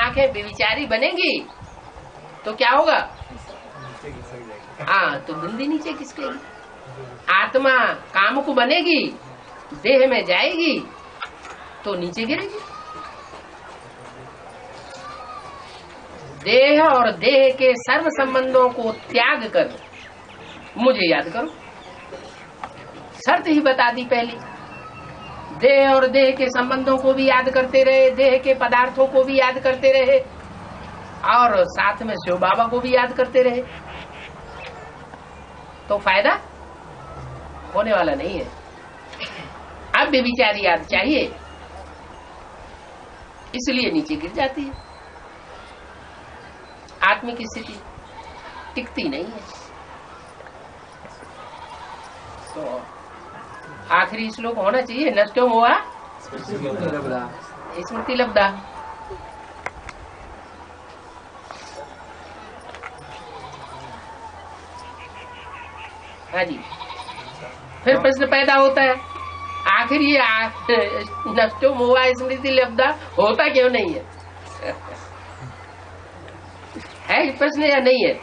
आंखें व्यभिचारी बनेंगी तो क्या होगा? हाँ, तो बिंदी नीचे खिसकेगी। आत्मा काम को बनेगी, देह में जाएगी तो नीचे गिरेगी। देह और देह के सर्व संबंधों को त्याग कर मुझे याद करो। शर्त ही बता दी पहली, देह और देह के संबंधों को भी याद करते रहे, देह के पदार्थों को भी याद करते रहे और साथ में शिव बाबा को भी याद करते रहे, तो फायदा होने वाला नहीं है। अब व्यभिचारी याद चाहिए, इसलिए नीचे गिर जाती है। आत्मिक स्थिति टिकती नहीं है। तो आखिरी श्लोक होना चाहिए, नष्टो मोहा स्मृति लब्धा। हाँ जी, फिर प्रश्न पैदा होता है, आखिर ये नष्टो मोहा स्मृति लब्धा होता क्यों नहीं है? है प्रश्न या नहीं है?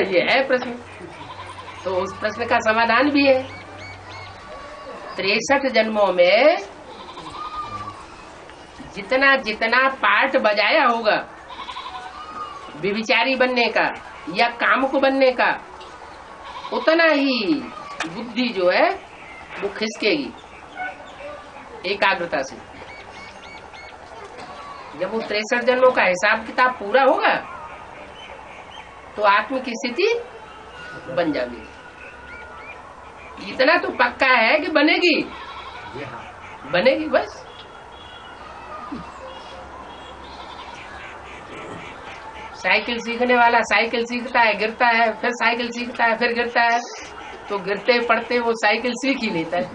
ये है प्रश्न। तो उस प्रश्न का समाधान भी है। 63 जन्मों में जितना जितना पार्ट बजाया होगा व्यभिचारी बनने का या काम को बनने का, उतना ही बुद्धि जो है वो खिसकेगी एकाग्रता से। जब वो 63 जन्मों का हिसाब किताब पूरा होगा तो आत्म की स्थिति बन जाएगी। इतना तो पक्का है कि बनेगी, बनेगी बस। साइकिल सीखने वाला साइकिल सीखता है, गिरता है, फिर साइकिल सीखता है, फिर गिरता है, तो गिरते पड़ते वो साइकिल सीख ही लेता है।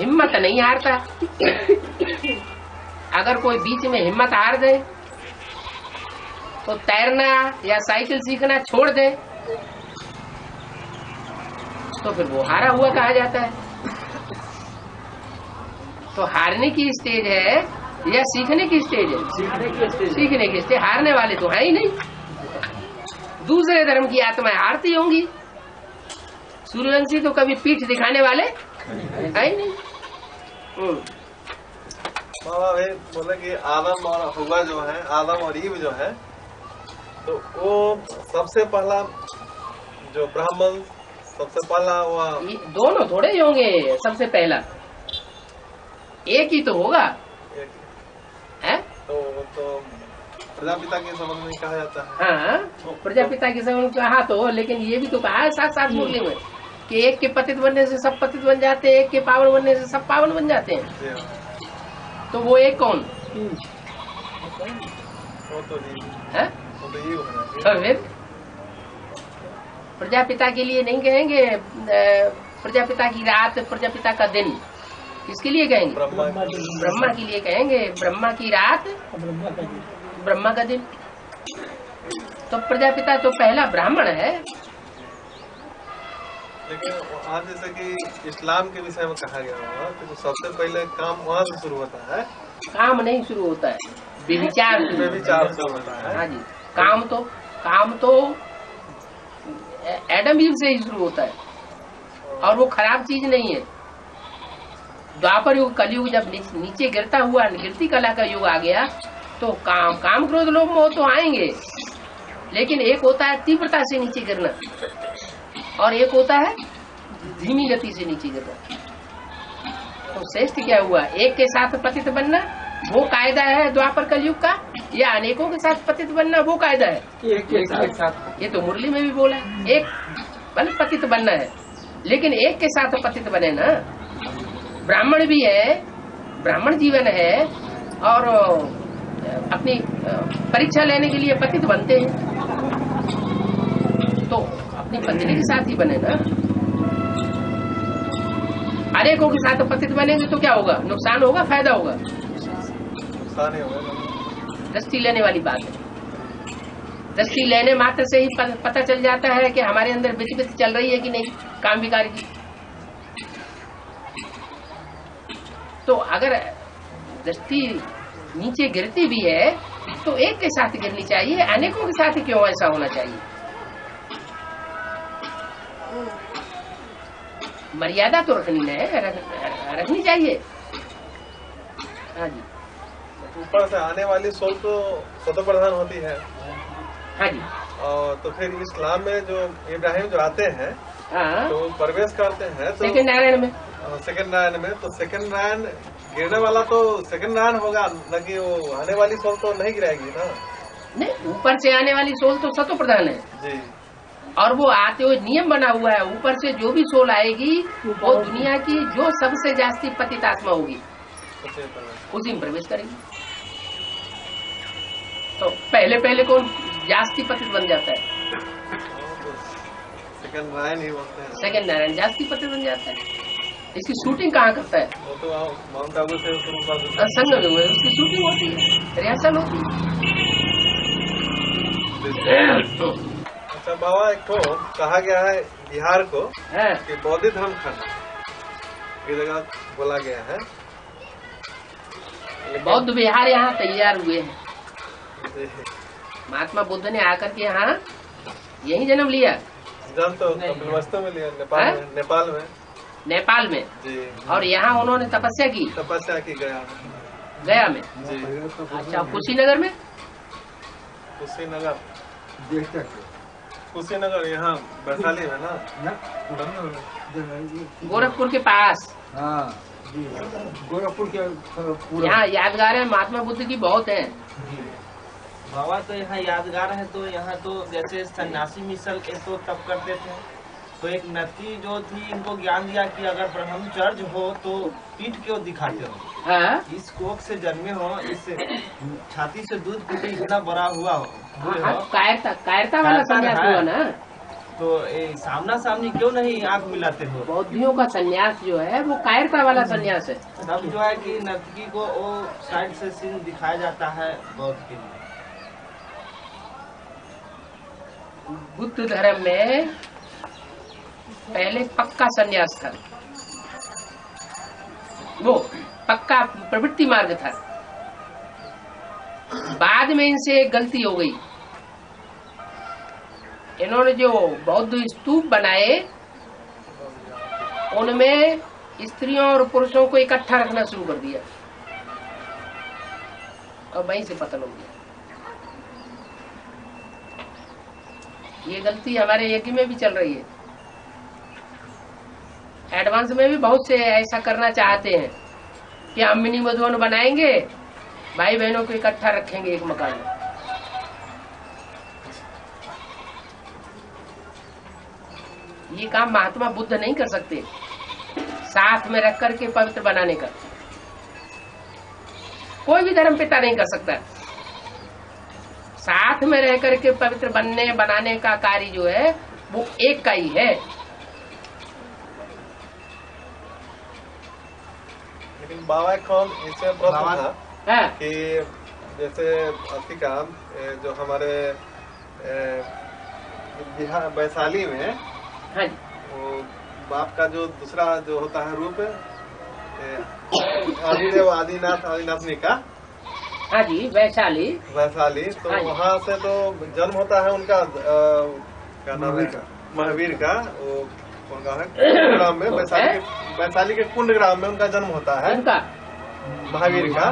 हिम्मत नहीं हारता। अगर कोई बीच में हिम्मत हार दे तो तैरना या साइकिल सीखना छोड़ दे तो फिर वो हारा हुआ कहा जाता है। तो हारने की स्टेज है या सीखने की स्टेज है? सीखने की स्टेज। हारने वाले तो है ही नहीं। दूसरे धर्म की आत्माएं हारती होंगी, सूर्यवंशी तो कभी पीठ दिखाने वाले है ही नहीं। बाबा भाई बोले कि आदम और हव्वा जो है, आदम और ईव जो है, तो वो सबसे पहला जो ब्राह्मण सबसे पहला वो दोनों थोड़े ही होंगे। सबसे पहला एक ही तो होगा, है? तो प्रजापिता के संबंध में कहा जाता है। हाँ, प्रजापिता के संबंध में कहा तो, लेकिन ये भी तो कहा है साथ साथ मुरली में कि एक के पतित बनने से सब पतित बन जाते हैं, एक के पावन बनने से सब पावन बन जाते हैं। तो वो एक कौन है? फिर प्रजापिता के लिए नहीं कहेंगे प्रजापिता की रात, प्रजापिता का दिन, किसके लिए कहेंगे? ब्रह्मा के लिए कहेंगे। ब्रह्मा की रात, ब्रह्मा का दिन। तो प्रजापिता तो पहला ब्राह्मण है। लेकिन आज जैसे कि इस्लाम के विषय में कहा गया होगा तो सबसे पहले काम वहाँ से शुरू होता है। काम नहीं शुरू होता है, व्यभिचार शुरू होता है। हाँ जी, काम तो एडम ईव से ही शुरू होता है और वो खराब चीज नहीं है। द्वापर युग, कलयुग जब नीचे गिरता हुआ गिरती कला का युग आ गया तो काम क्रोध लोभ मोह तो आएंगे, लेकिन एक होता है तीव्रता से नीचे गिरना और एक होता है धीमी गति से नीचे गिरना। तो श्रेष्ठ क्या हुआ? एक के साथ पतित बनना वो कायदा है द्वापर कलयुग का, या अनेकों के साथ पतित बनना वो कायदा है? एक के साथ। ये तो मुरली में भी बोला है, एक पतित बनना है, लेकिन एक के साथ पतित बने ना। ब्राह्मण भी है, ब्राह्मण जीवन है और अपनी परीक्षा लेने के लिए पतित बनते हैं, तो अपनी पत्नी के साथ ही बने ना। अनेकों के साथ पतित बनेंगे तो क्या होगा? नुकसान होगा, फायदा होगा? नुकसान ही होगा। दृष्टि लेने वाली बात है। दृष्टि लेने मात्र से ही पता चल जाता है कि हमारे अंदर विचलित चल रही है कि नहीं काम विकार की। तो अगर दृष्टि नीचे गिरती भी है तो एक के साथ गिरनी चाहिए, अनेकों के साथ क्यों ऐसा होना चाहिए? मर्यादा तो रखनी चाहिए। हाँ जी। ऊपर से आने वाली सोल तो स्वतः प्रधान होती है। हाँ जी। और तो फिर इस्लाम में जो इब्राहिम जो आते हैं, हाँ, तो प्रवेश करते हैं तो सेकंड नारायण में, सेकंड नारायण में, तो सेकंड नारायण गिरने वाला तो सेकंड नारायण होगा, न कि वो आने वाली सोल तो नहीं गिराएगी ना। नहीं, ऊपर से आने वाली सोल तो सतो प्रधान है जी। और वो आते हुए नियम बना हुआ है, ऊपर से जो भी सोल आएगी वो दुनिया की जो सबसे जास्ती पतित आत्मा होगी उसी में प्रवेश करेगी। तो पहले कौन जास्ती पतित बन जाता है? सेकंड नारायण ही बोलते हैं। सेकंड नारायण जास्ती पतित बन जाता है। इसकी शूटिंग कहाँ करता है? वो तो माउंट आबू से संग में हुए उसकी शूटिंग होती है, रिहर्सल होती है। अच्छा बाबा, एक तो कहा गया है बिहार को हाँ, कि बौद्ध धर्म खंड की जगह बोला गया है। बौद्ध विहार यहाँ तैयार हुए हैं। जी। महात्मा बुद्ध ने आकर के यहाँ यही जन्म लिया। जन्म तो कपिलवस्तु में लिया, नेपाल हाँ? में। नेपाल में। नेपाल में। जी। और यहाँ उन्होंने तपस्या की तपस्या की गया में। जी। अच्छा, कुशीनगर में? कुशीनगर यहाँ वैशाली में ना, गोरखपुर के पास। गोरखपुर के यहाँ यादगार है महात्मा बुद्ध की बहुत है। बाबा तो यहाँ यादगार है। तो यहाँ तो जैसे सन्यासी मिसल के तो तब करते थे, तो एक नती जो थी इनको ज्ञान दिया कि अगर ब्रह्मचर्य हो तो पीठ क्यों दिखाते हो, हाँ? इस कोख से जन्मे हो, इस छाती से दूध पीते इतना बड़ा हुआ हो, हाँ, कायरता वाला संन्यास हुआ ना। तो सामना सामनी क्यों नहीं आंख मिलाते हो? बौद्धियों का संन्यास जो है वो कायरता वाला संन्यास है। तब जो है कि नर्तकी को वो साइड से सीन दिखाया जाता है बौद्ध के लिए। बुद्ध धर्म में पहले पक्का संन्यास था, वो पक्का प्रवृत्ति मार्ग था। बाद में इनसे एक गलती हो गई, इन्होंने जो बौद्ध स्तूप बनाए उनमें स्त्रियों और पुरुषों को इकट्ठा रखना शुरू कर दिया और वहीं से पतन हो गया। ये गलती हमारे यज्ञ में भी चल रही है। एडवांस में भी बहुत से ऐसा करना चाहते हैं कि हम मिनी मधुवन बनाएंगे, भाई बहनों को इकट्ठा रखेंगे एक मकान में। ये काम महात्मा बुद्ध नहीं कर सकते, साथ में रख करके पवित्र बनाने का कोई भी धर्म पिता नहीं कर सकता। साथ में रह करके पवित्र बनाने का कार्य जो है वो एक का ही है। लेकिन बाबा कौन इसमें प्रश्न था हाँ, कि जैसे अति का जो हमारे बिहार वैशाली में हाँ, वो बाप का जो दूसरा जो होता है रूप आदिदेव आदिनाथनी का, हाँ जी, वैशाली। तो हाँ जी। वहाँ से तो जन्म होता है उनका क्या नाम है, महावीर का। वो कौन का है, कुंड ग्राम में, वैशाली के कुंड ग्राम में उनका जन्म होता है। उनका महावीर का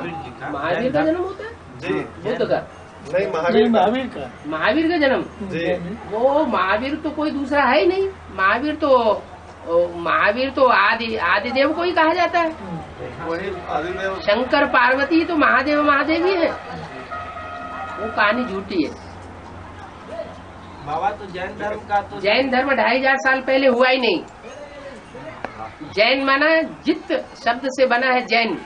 महावीर का जन्म होता है। जी। बुद्ध का नहीं, महावीर का जन्म जी। वो महावीर तो कोई दूसरा है ही नहीं। महावीर तो आदिदेव को ही कहा जाता है। वही आदिदेव। शंकर पार्वती तो महादेव ही है। वो कहानी झूठी है। बाबा तो जैन धर्म का तो जैन धर्म 2500 साल पहले हुआ ही नहीं। जैन माना जित शब्द से बना है जैन।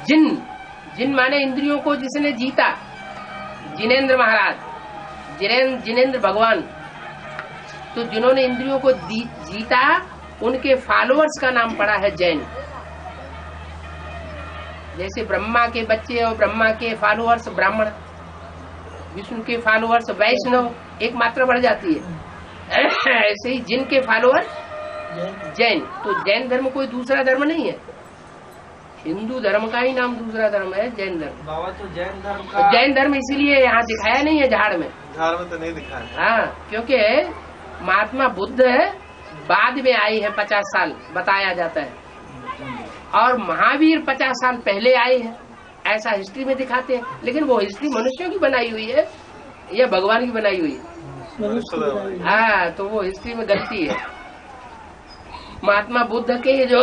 जिन माने इंद्रियों को जिसने जीता, जिनेंद्र महाराज, जिनेंद्र भगवान। तो जिन्होंने इंद्रियों को जीता उनके फॉलोअर्स का नाम पड़ा है जैन। जैसे ब्रह्मा के बच्चे और ब्रह्मा के फॉलोअर्स ब्राह्मण, विष्णु के फॉलोअर्स वैष्णव, एक मात्रा बढ़ जाती है। ऐसे ही जिन के फॉलोअर जैन। तो जैन धर्म कोई दूसरा धर्म नहीं है, हिंदू धर्म का ही नाम दूसरा धर्म है जैन धर्म। बाबा तो जैन धर्म का जैन धर्म इसीलिए यहाँ दिखाया नहीं है झाड़ में। झाड़ में तो नहीं दिखा है। हाँ, क्योंकि महात्मा बुद्ध बाद में आई है 50 साल बताया जाता है, और महावीर 50 साल पहले आए हैं ऐसा हिस्ट्री में दिखाते हैं। लेकिन वो हिस्ट्री मनुष्यों की बनाई हुई है या भगवान की बनाई हुई है? हाँ, तो वो हिस्ट्री में गलती है। महात्मा बुद्ध के जो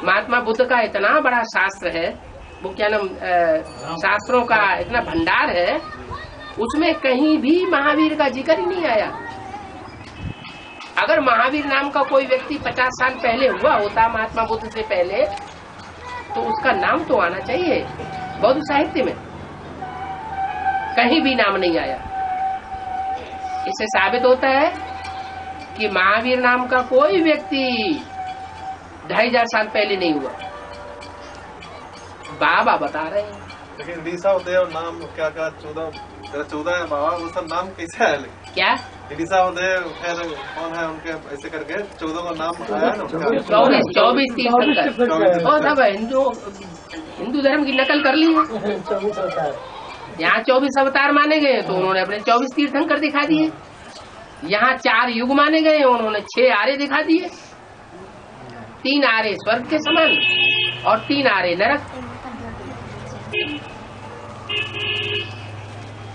महात्मा बुद्ध का इतना बड़ा शास्त्र है, वो क्या नाम शास्त्रों का इतना भंडार है, उसमें कहीं भी महावीर का जिक्र ही नहीं आया। अगर महावीर नाम का कोई व्यक्ति 50 साल पहले हुआ होता महात्मा बुद्ध से पहले, तो उसका नाम तो आना चाहिए बौद्ध साहित्य में। कहीं भी नाम नहीं आया। इससे साबित होता है कि महावीर नाम का कोई व्यक्ति 2500 साल पहले नहीं हुआ। बाबा बता रहे हैं। लेकिन ऋषभ देव नाम क्या 14 है बाबा, वो सब नाम कैसे है? क्या ऋषभ देव खैर कौन है उनके ऐसे करके 14 का नाम आया ना? 24 तीर्थंकर वो सब हिंदू धर्म की नकल कर ली है। यहाँ 24 अवतार माने गए तो उन्होंने अपने 24 तीर्थंकर दिखा दिए। यहाँ 4 युग माने गए, उन्होंने 6 आरे दिखा दिए। 3 आरे स्वर्ग के समान और 3 आरे नरक।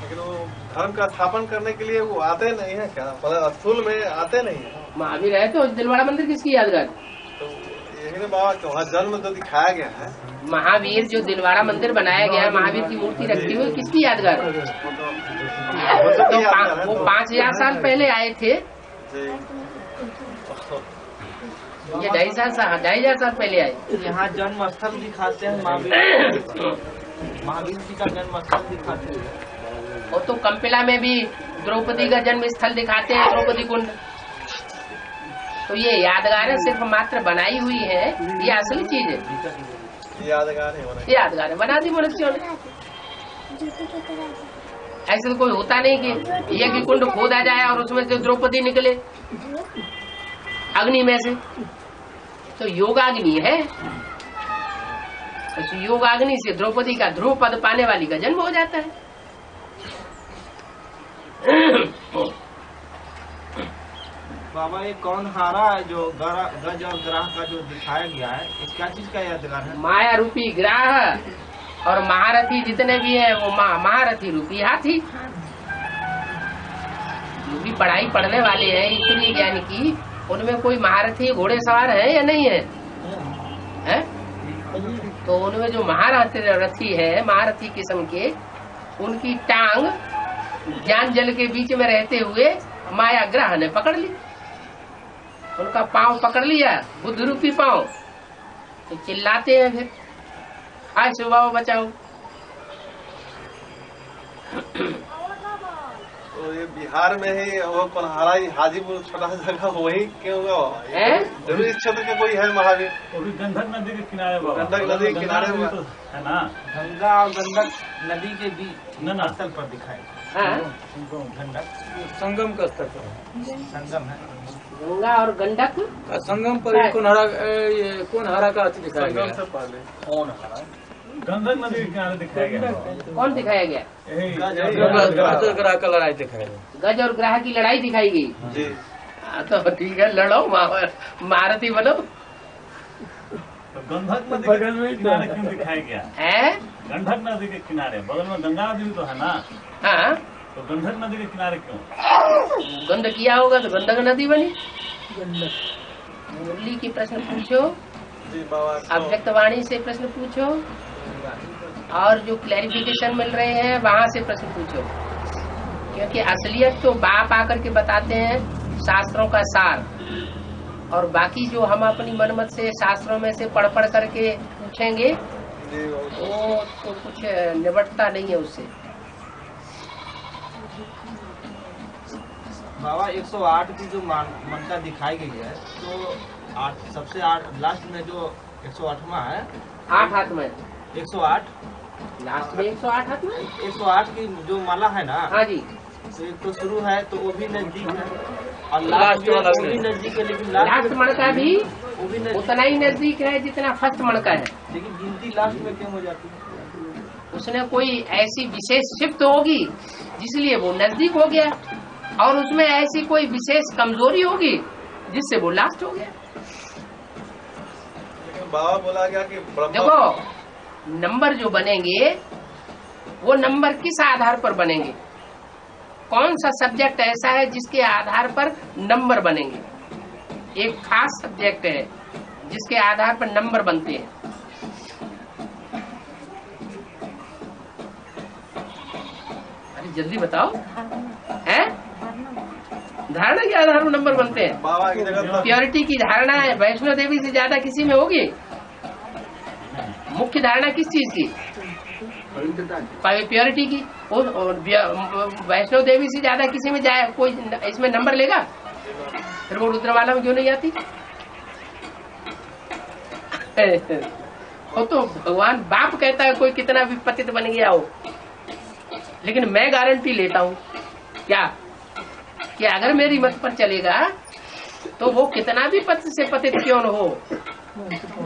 लेकिन वो धर्म का स्थापन करने के लिए वो आते नहीं है क्या? मतलब स्थूल में आते नहीं है। महावीर है तो दिलवाड़ा मंदिर किसकी यादगार? तो यही ना बाबा कि वहाँ जन्म जो दिखाया गया है, महावीर जो दिलवाड़ा मंदिर बनाया गया है, महावीर की मूर्ति रखी हुई, किसकी यादगार? वो 5000 साल पहले आए थे। ये 2500 साल पहले आए। यहाँ जन्म स्थल दिखाते हैं महावीर जी का जन्म स्थल दिखाते हैं। और तो कंपिला में भी द्रौपदी का जन्म स्थल दिखाते हैं, द्रौपदी कुंड। तो ये यादगार है, सिर्फ मात्र बनाई हुई है, ये असली चीज है। यादगार है बना दी मनुष्यों ने। ऐसे तो कोई होता नहीं कि यज्ञ कुंड खोदा जाए और उसमें से द्रौपदी निकले अग्नि में से। तो योगाग्नि है, तो योगाग्नि से द्रौपदी का ध्रुव पद पाने वाली का जन्म हो जाता है। बाबा ये कौन हारा है जो गज और ग्राह का जो दिखाया गया है, इस क्या चीज का यादगार है? माया रूपी ग्राह और महारथी जितने भी हैं वो महारथी रूपी हाथी। जो भी पढ़ाई पढ़ने वाले हैं ईश्वरीय ज्ञान की, उनमें कोई महारथी घोड़े सवार है या नहीं है? है? तो उनमें जो महारथी है, महारथी किस्म के, उनकी टांग ज्ञान जल के बीच में रहते हुए माया ग्रह ने पकड़ ली। उनका पांव पकड़ लिया, बुद्ध रूपी पांव, तो चिल्लाते हैं फिर, हाय सुबाओ बचाओ। तो ये बिहार में ही वो पनहारा हाजीपुर छोटा जगह वही क्यों होगा? जरूर इस क्षेत्र के कोई है महावीर? गंडक नदी के किनारे, गंडक नदी के किनारे है ना, गंगा और गंडक नदी के बीच स्थल पर दिखाए। गंडक संगम का स्थल पर, संगम है गंगा और गंडक संगम पर। कौन हरा का दिखाया गया? से पहले कौन हरा? गंडक नदी के किनारे दिखाया गया। कौन दिखाया गया? गज और ग्राह का लड़ाई दिखाया गया। गज और ग्राह की लड़ाई दिखाई गई जी। तो ठीक है, लड़ो, महारथी बनो। गंडक नदी के किनारे क्यों दिखाया गया है? गंडक नदी के किनारे, बगल में गंगा नदी भी तो है ना। हाँ, तो गंडक नदी के किनारे क्यों? गंध किया होगा तो गंडक नदी बनी। मुरली की प्रश्न पूछो, जी बाबा। अव्यक्त वाणी से प्रश्न पूछो, और जो क्लैरिफिकेशन मिल रहे हैं वहाँ से प्रश्न पूछो। क्योंकि असलियत तो बाप आकर के बताते हैं शास्त्रों का सार, और बाकी जो हम अपनी मनमत से शास्त्रों में से पढ़ करके पूछेंगे वो तो कुछ निबटता नहीं है उससे। बाबा 108 की जो मान्यता दिखाई गई है, तो सबसे लास्ट में जो 108वां है, 8 हाथ में 108 लास्ट में 108 हाथ में 108 की जो माला है ना। हाँ जी। तो एक तो शुरू है तो वो भी नजदीक है, और लास्ट भी नजदीक है, लेकिन लास्ट मण का भी वो भी नजदीक, उतना ही नजदीक है जितना फर्स्ट मणका है। लेकिन गिनती लास्ट में क्यों हो जाती है? उसने कोई ऐसी विशेष शिफ्ट होगी जिसलिए वो नजदीक हो गया, और उसमें ऐसी कोई विशेष कमजोरी होगी जिससे वो लास्ट हो गया। लेकिन बाबा बोला गया कि ब्रह्म देखो नंबर जो बनेंगे वो नंबर किस आधार पर बनेंगे, कौन सा सब्जेक्ट ऐसा है जिसके आधार पर नंबर बनेंगे। एक खास सब्जेक्ट है जिसके आधार पर नंबर बनते हैं। अरे जल्दी बताओ, है धारणा के आधार पर नंबर बनते हैं। बाबा की जगह प्योरिटी की धारणा है वैष्णो देवी से ज्यादा किसी में होगी? मुख्य धारणा किस चीज की? प्योरिटी की। और वैष्णो देवी से ज्यादा किसी में जाए कोई इसमें नंबर लेगा? फिर वो रुद्रमाला में क्यों नहीं आती? वो तो भगवान बाप कहता है कोई कितना भी पतित बन गया हो, लेकिन मैं गारंटी लेता हूँ क्या कि अगर मेरी मत पर चलेगा तो वो कितना भी पति से पतित क्यों न हो,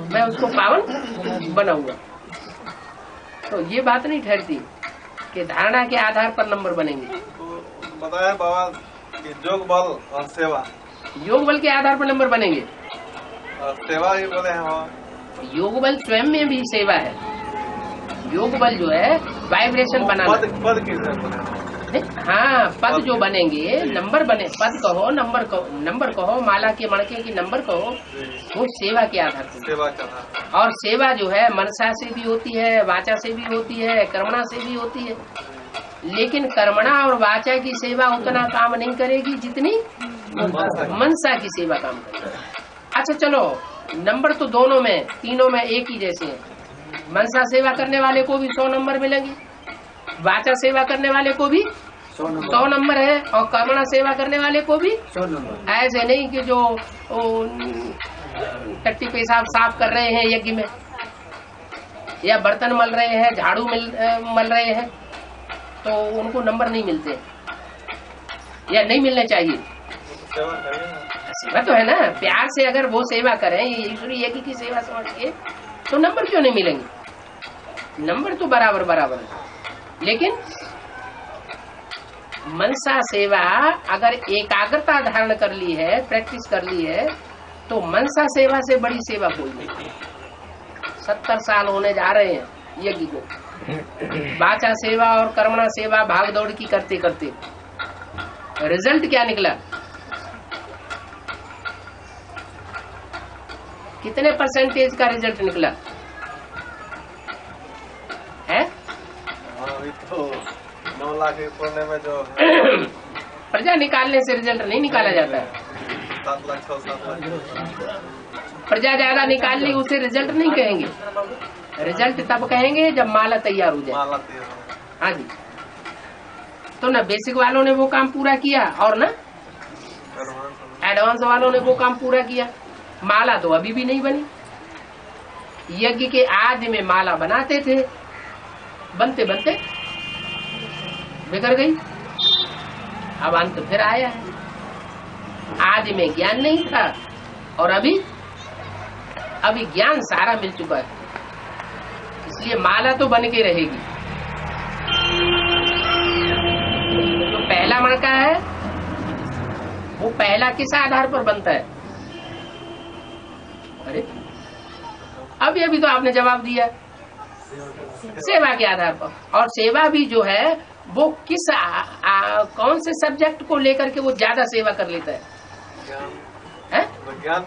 मैं उसको पावन बनाऊंगा। तो ये बात नहीं ठहरती कि धारणा के आधार पर नंबर बनेंगे। तो बताया बाबा कि योग बल और सेवा, योग बल के आधार पर नंबर बनेंगे। और सेवा ही बोले हैं बाबा। योग बल स्वयं में भी सेवा है। योग बल जो है वाइब्रेशन बनाना। पद किस बोले हैं? हाँ, पद जो बनेंगे, नंबर बने, पद कहो, नंबर कहो, माला के मणके की नंबर कहो, वो सेवा के आधार पर। सेवा करना। और सेवा जो है मनसा से भी होती है, वाचा से भी होती है, कर्मणा से भी होती है। लेकिन कर्मणा और वाचा की सेवा उतना काम नहीं करेगी जितनी मनसा की सेवा काम करेगी। अच्छा चलो, नंबर तो दोनों में, तीनों में एक ही जैसे हैं। मनसा सेवा करने वाले को भी 100 नंबर मिलेंगे, वाचा सेवा करने वाले को भी 100 नंबर है, और कर्मणा सेवा करने वाले को भी 100 नंबर। ऐसे नहीं कि जो टट्टी पेशाब साफ कर रहे हैं यज्ञ में, या बर्तन मल रहे हैं, झाड़ू मल रहे हैं, तो उनको नंबर नहीं मिलते या नहीं मिलने चाहिए। सेवा करिए ना। सेवा तो है ना, प्यार से अगर वो सेवा करें ईश्वरीय यज्ञ की सेवा समझ के, तो नंबर क्यों नहीं मिलेंगे? नंबर तो बराबर है। लेकिन मनसा सेवा अगर एकाग्रता धारण कर ली है, प्रैक्टिस कर ली है, तो मनसा सेवा से बड़ी सेवा कोई नहीं। 70 साल होने जा रहे हैं यज्ञ को, वाचा सेवा और कर्मणा सेवा भाग दौड़ की करते करते रिजल्ट क्या निकला? कितने परसेंटेज का रिजल्ट निकला है? अभी तो 9 लाख के कोने में जो प्रजा निकालने से रिजल्ट नहीं निकाला जाता है। 7 लाख 6-7 लाख प्रजा ज्यादा निकाल ली उसे रिजल्ट नहीं कहेंगे, रिजल्ट तब कहेंगे जब माला तैयार हो जाए। माला तैयार। हाँ जी, तो ना बेसिक वालों ने वो काम पूरा किया और ना एडवांस वालों ने वो काम पूरा किया। माला तो अभी भी नहीं बनी। यज्ञ के आदि में माला बनाते थे, बनते बनते बिगड़ गई। अब अंत फिर आया है। आदि में ज्ञान नहीं था और अभी ज्ञान सारा मिल चुका है, इसलिए माला तो बन के रहेगी। जो पहला मणका है वो पहला किस आधार पर बनता है? अरे अभी तो आपने जवाब दिया, सेवा के आधार पर। और सेवा भी जो है वो किस कौन से सब्जेक्ट को लेकर के वो ज्यादा सेवा कर लेता है? ज्ञान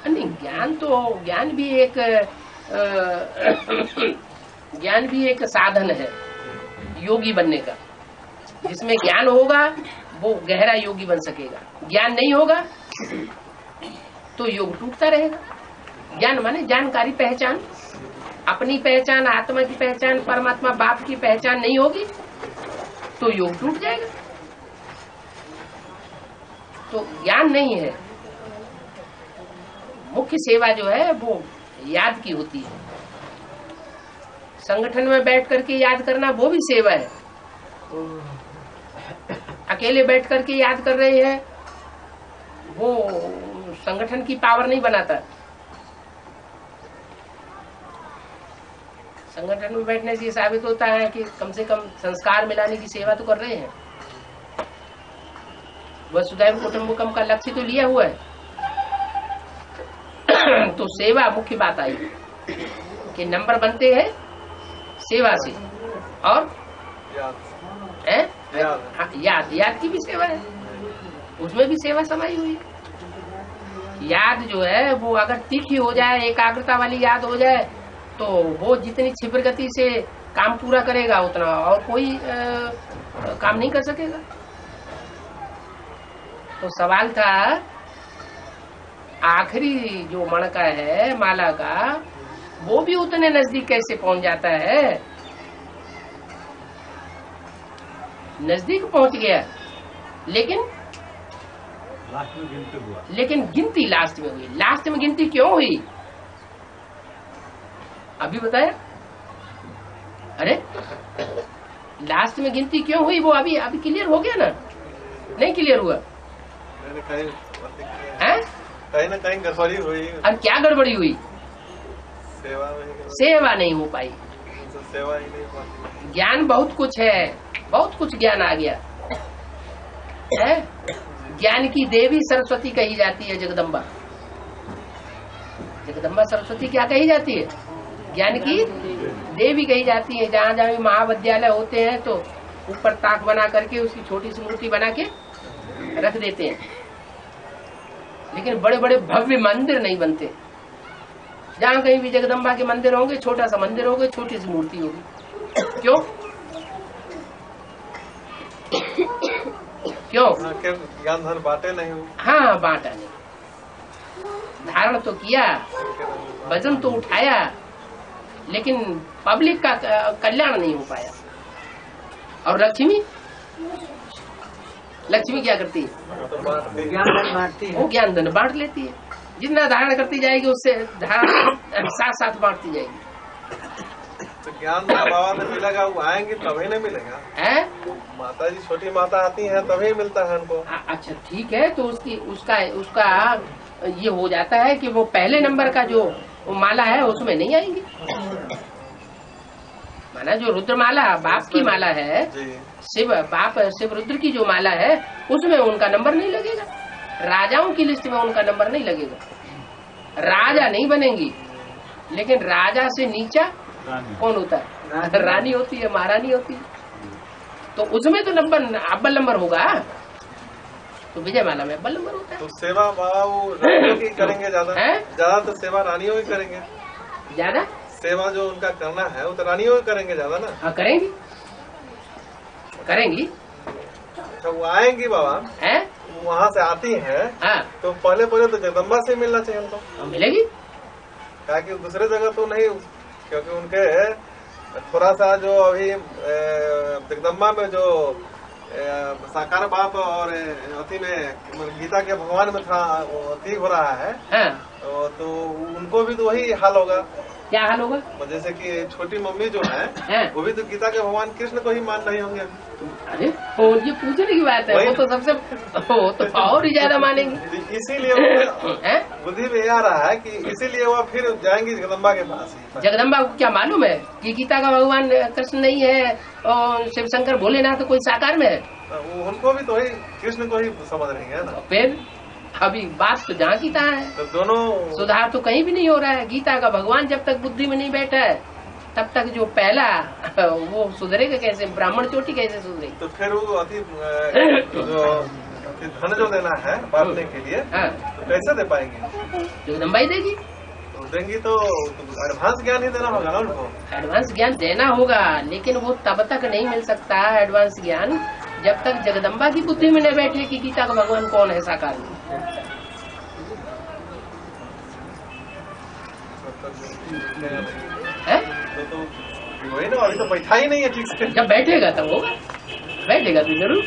नहीं, ज्ञान भी एक साधन है योगी बनने का। जिसमें ज्ञान होगा वो गहरा योगी बन सकेगा, ज्ञान नहीं होगा तो योग टूटता रहेगा। ज्ञान माने जानकारी, पहचान, अपनी पहचान, आत्मा की पहचान, परमात्मा बाप की पहचान नहीं होगी तो योग टूट जाएगा। तो ज्ञान नहीं है। मुख्य सेवा जो है वो याद की होती है। संगठन में बैठ करके याद करना वो भी सेवा है। अकेले बैठ करके याद कर रहे हैं वो संगठन की पावर नहीं बनाता। संगठन में बैठने से ये साबित होता है कि कम से कम संस्कार मिलाने की सेवा तो कर रहे हैं। वसुधैव कुटुंबकम का लक्ष्य तो लिया हुआ है। तो सेवा मुख्य बात आई कि नंबर बनते हैं सेवा से और याद की भी सेवा है, उसमें भी सेवा समाई हुई है। याद जो है वो अगर तीखी हो जाए, एकाग्रता वाली याद हो जाए, तो वो जितनी क्षिप्र गति से काम पूरा करेगा उतना और कोई काम नहीं कर सकेगा। तो सवाल था आखिरी जो मणका है माला का, वो भी उतने नजदीक कैसे पहुंच जाता है? नजदीक पहुंच गया, लेकिन लास्ट में गिनती हुआ। लेकिन गिनती लास्ट में हुई। लास्ट में गिनती क्यों हुई अभी बताया? अरे लास्ट में गिनती क्यों हुई वो अभी क्लियर हो गया ना? नहीं क्लियर हुआ? कहीं ना कहीं गड़बड़ी हुई। अब क्या गड़बड़ी हुई? सेवा नहीं हो पाई। सेवा ही नहीं पाती। ज्ञान बहुत कुछ है, बहुत कुछ ज्ञान आ गया है। ज्ञान की देवी सरस्वती कही जाती है जगदम्बा। जगदम्बा सरस्वती क्या कही जाती है? ज्ञान की देवी कही जाती है। जहाँ जहाँ भी महाविद्यालय होते हैं तो ऊपर ताक बना करके उसकी छोटी सी मूर्ति बना के रख देते हैं, लेकिन बड़े बड़े भव्य मंदिर नहीं बनते। जहाँ कहीं भी जगदम्बा के मंदिर होंगे, छोटा सा मंदिर होगा, छोटी सी मूर्ति होगी। क्यों? क्यों? ज्ञान धन बांटे नहीं हो। हाँ, बांटा नहीं, धारण तो किया, वजन तो उठाया, लेकिन पब्लिक का कल्याण नहीं हो पाया। और लक्ष्मी क्या करती है? वो ज्ञान धन बांट लेती है। जितना धारण करती जाएगी उससे धारण साथ साथ बांटती जाएगी। तो ज्ञान बाबा ने मिलेगा, वो आएंगे तभी नहीं मिलेगा है? माता जी छोटी माता आती है तभी मिलता है उनको। अच्छा ठीक है, तो उसका ये हो जाता है कि वो पहले नंबर का जो माला है उसमें नहीं आएंगी। माना जो रुद्रमाला बाप की माला है, शिव रुद्र की जो माला है, उसमें उनका नंबर नहीं लगेगा। राजाओं की लिस्ट में उनका नंबर नहीं लगेगा। राजा नहीं बनेंगी, लेकिन राजा से नीचा कौन होता है? रानी होती है, महारानी होती है। तो उसमें तो नंबर अव्वल नंबर होगा। तो विजय माला में अव्वल नंबर होता है। तो सेवा बाबा वो रानियों की करेंगे ज्यादा तो सेवा रानियों ही करेंगे। ज्यादा सेवा जो उनका करना है वो तो रानियों ही करेंगे ज्यादा ना। हाँ करेंगी। अच्छा वो आएंगी बाबा है, वहाँ से आती है। हाँ तो पहले तो जगदम्बा से मिलना चाहिए उनको। मिलेगी। क्या कि दूसरे जगह तो नहीं, क्योंकि उनके थोड़ा सा जो अभी जगदम्बा में जो साकार बाप और अति में गीता के भगवान में थोड़ा अति हो रहा है। हाँ। तो उनको भी तो वही हाल होगा। क्या हाल होगा? जैसे कि छोटी मम्मी जो है वो भी तो गीता के भगवान कृष्ण को ही मान रही होंगे। अरे ये पूछने की बात है, वो तो सबसे तो और ही ज्यादा मानेंगे। इसीलिए बुद्धि में आ रहा है कि इसीलिए वो फिर जाएंगी जगदम्बा के पास। जगदम्बा को क्या मालूम है कि गीता का भगवान कृष्ण नहीं है और शिव शंकर भोलेनाथ तो कोई साकार में है? वो उनको भी तो ही कृष्ण को ही समझ रही है ना। फिर अभी बात तो जहाँ की तहाँ है। तो दोनों सुधार तो कहीं भी नहीं हो रहा है। गीता का भगवान जब तक बुद्धि में नहीं बैठा है तब तक जो पहला वो सुधरेगा कैसे? ब्राह्मण चोटी कैसे सुधरेगी? तो फिर वो अति जो धन जो देना है बांटने के लिए, हाँ, तो कैसे दे पाएंगे? जगदम्बा ही देगी। तो देंगी तो एडवांस ज्ञान ही देना होगा ना उनको। एडवांस ज्ञान देना होगा, लेकिन वो तब तक नहीं मिल सकता एडवांस ज्ञान जब तक जगदम्बा की बुद्धि में न बैठे कि गीता का भगवान कौन है साकार में। तो वही ना, अभी तो बैठा ही नहीं है ठीक से। जब बैठेगा तब होगा। बैठेगा तो जरूर,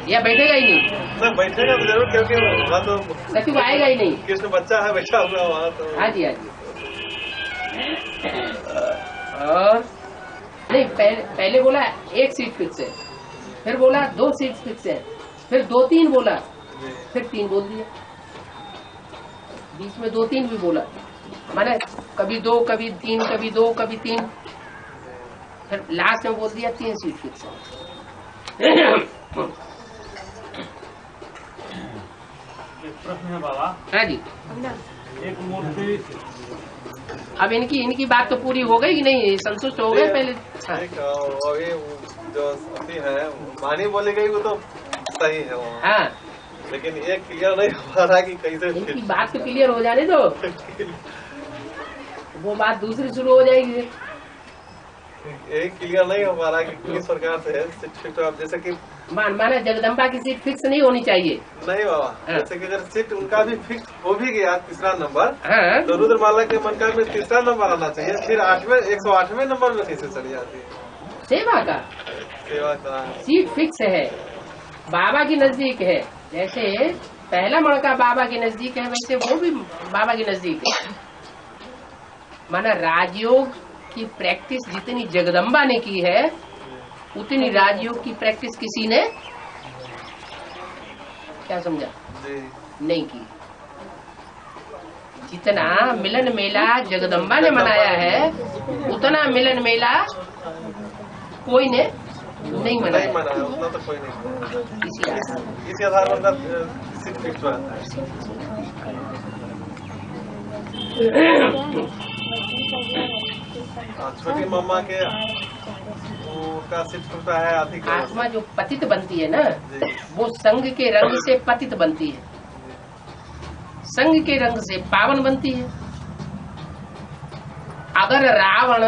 या बैठेगा ही नहीं ना? बैठेगा तो जरूर, क्योंकि वहाँ तो सचिव आएगा ही नहीं। कृष्ण बच्चा है बैठा हुआ वहाँ तो। हाँ जी। और नहीं, पहले बोला 1 सीट फिक्स है, फिर बोला 2 सीट फिक्स है, फिर 2-3 बोला, फिर 3 बोल दिया। बीच में 2-3 भी बोला, माने कभी 2 कभी 3 कभी 2 कभी 3, फिर लास्ट में बोल दिया 3 सीट फिक्स है। एक प्रश्न है बाबा। हाँ जी, एक मूर्ति अब इनकी बात तो पूरी हो गई कि नहीं, संतुष्ट हो गए पहले? हाँ। ठीक है, अभी जो अभी है वाणी बोली गई वो तो सही है वो, हाँ, लेकिन ये क्लियर नहीं हो रहा कि कैसे इनकी बात तो क्लियर हो जाने दो, वो बात दूसरी शुरू हो जाएगी। यही क्लियर नहीं हो पा रहा कि किस प्रकार से है सीट फिक्स। अब जैसे कि माना जगदम्बा की सीट फिक्स नहीं होनी चाहिए। नहीं बाबा, हाँ। जैसे कि अगर सीट उनका भी फिक्स हो भी गया 3रा नंबर, हाँ, तो रुद्रमाला के मनका में 3रा नंबर आना चाहिए, फिर 108वें नंबर में कैसे चली जाती है? सेवा का सेवा का सीट फिक्स है, बाबा के नजदीक है। जैसे पहला मणका बाबा के नजदीक है, वैसे वो भी बाबा के नजदीक है। माना राजयोग की प्रैक्टिस जितनी जगदम्बा ने की है, उतनी राजयोग की प्रैक्टिस किसी ने, क्या समझा, जी नहीं की। जितना मिलन मेला जगदम्बा ने मनाया है, उतना मिलन मेला कोई ने नहीं नहीं मनाया। मना है, उतना तो कोई नहीं। इसी आधार इसी आधार पर उनका सीट फिक्स रहता है। छोटी मम्मा के उनका सीट फिक्स है अधिक। आत्मा जो पतित बनती है ना, जी वो संग के रंग से पतित बनती है, संग के रंग से पावन बनती है। अगर रावण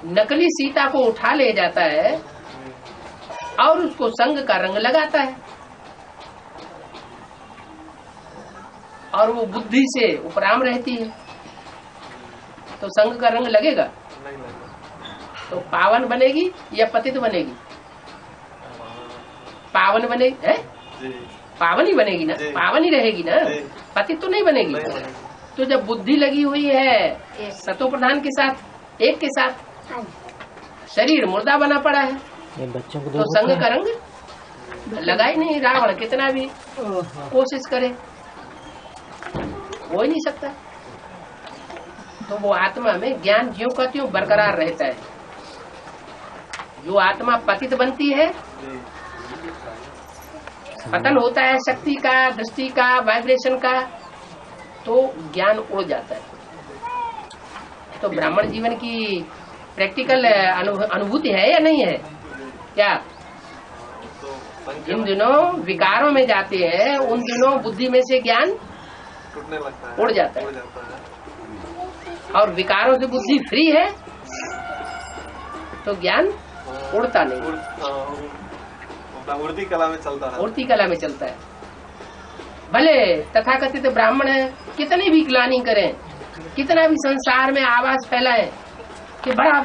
नकली सीता को उठा ले जाता है और उसको संग का रंग लगाता है, और वो बुद्धि से उपराम रहती है, तो संग का रंग लगेगा? नहीं लगता। तो पावन बनेगी या पतित बनेगी? पावन बनेगी है, जी पावन ही बनेगी ना, जी। पावन ही रहेगी ना, जी। पतित तो नहीं बनेगी। नहीं बनेगी। तो जब बुद्धि लगी हुई है सतो प्रधान के साथ, एक के साथ, शरीर मुर्दा बना पड़ा है, तो संग का रंग लगा ही नहीं। रावण कितना भी कोशिश करे, हो ही नहीं सकता। तो वो आत्मा में ज्ञान ज्यों का त्यों बरकरार रहता है। जो आत्मा पतित बनती है, जी पतन होता है शक्ति का, दृष्टि का, वाइब्रेशन का, तो ज्ञान उड़ जाता है। तो ब्राह्मण जीवन की प्रैक्टिकल अनुभूति है या नहीं है? क्या तो संख्या जिन दिनों विकारों में जाते हैं, उन दिनों बुद्धि में से ज्ञान टूटने लगता है, उड़ जाता है। उड़ जाता है। और विकारों से बुद्धि फ्री है, तो ज्ञान उड़ता नहीं, उड़ती कला में चलता है। उड़ती कला में चलता है। भले तथाकथित ब्राह्मण है, कितनी भी ग्लानि करें, कितना भी संसार में आवाज फैलाएं कि बड़ा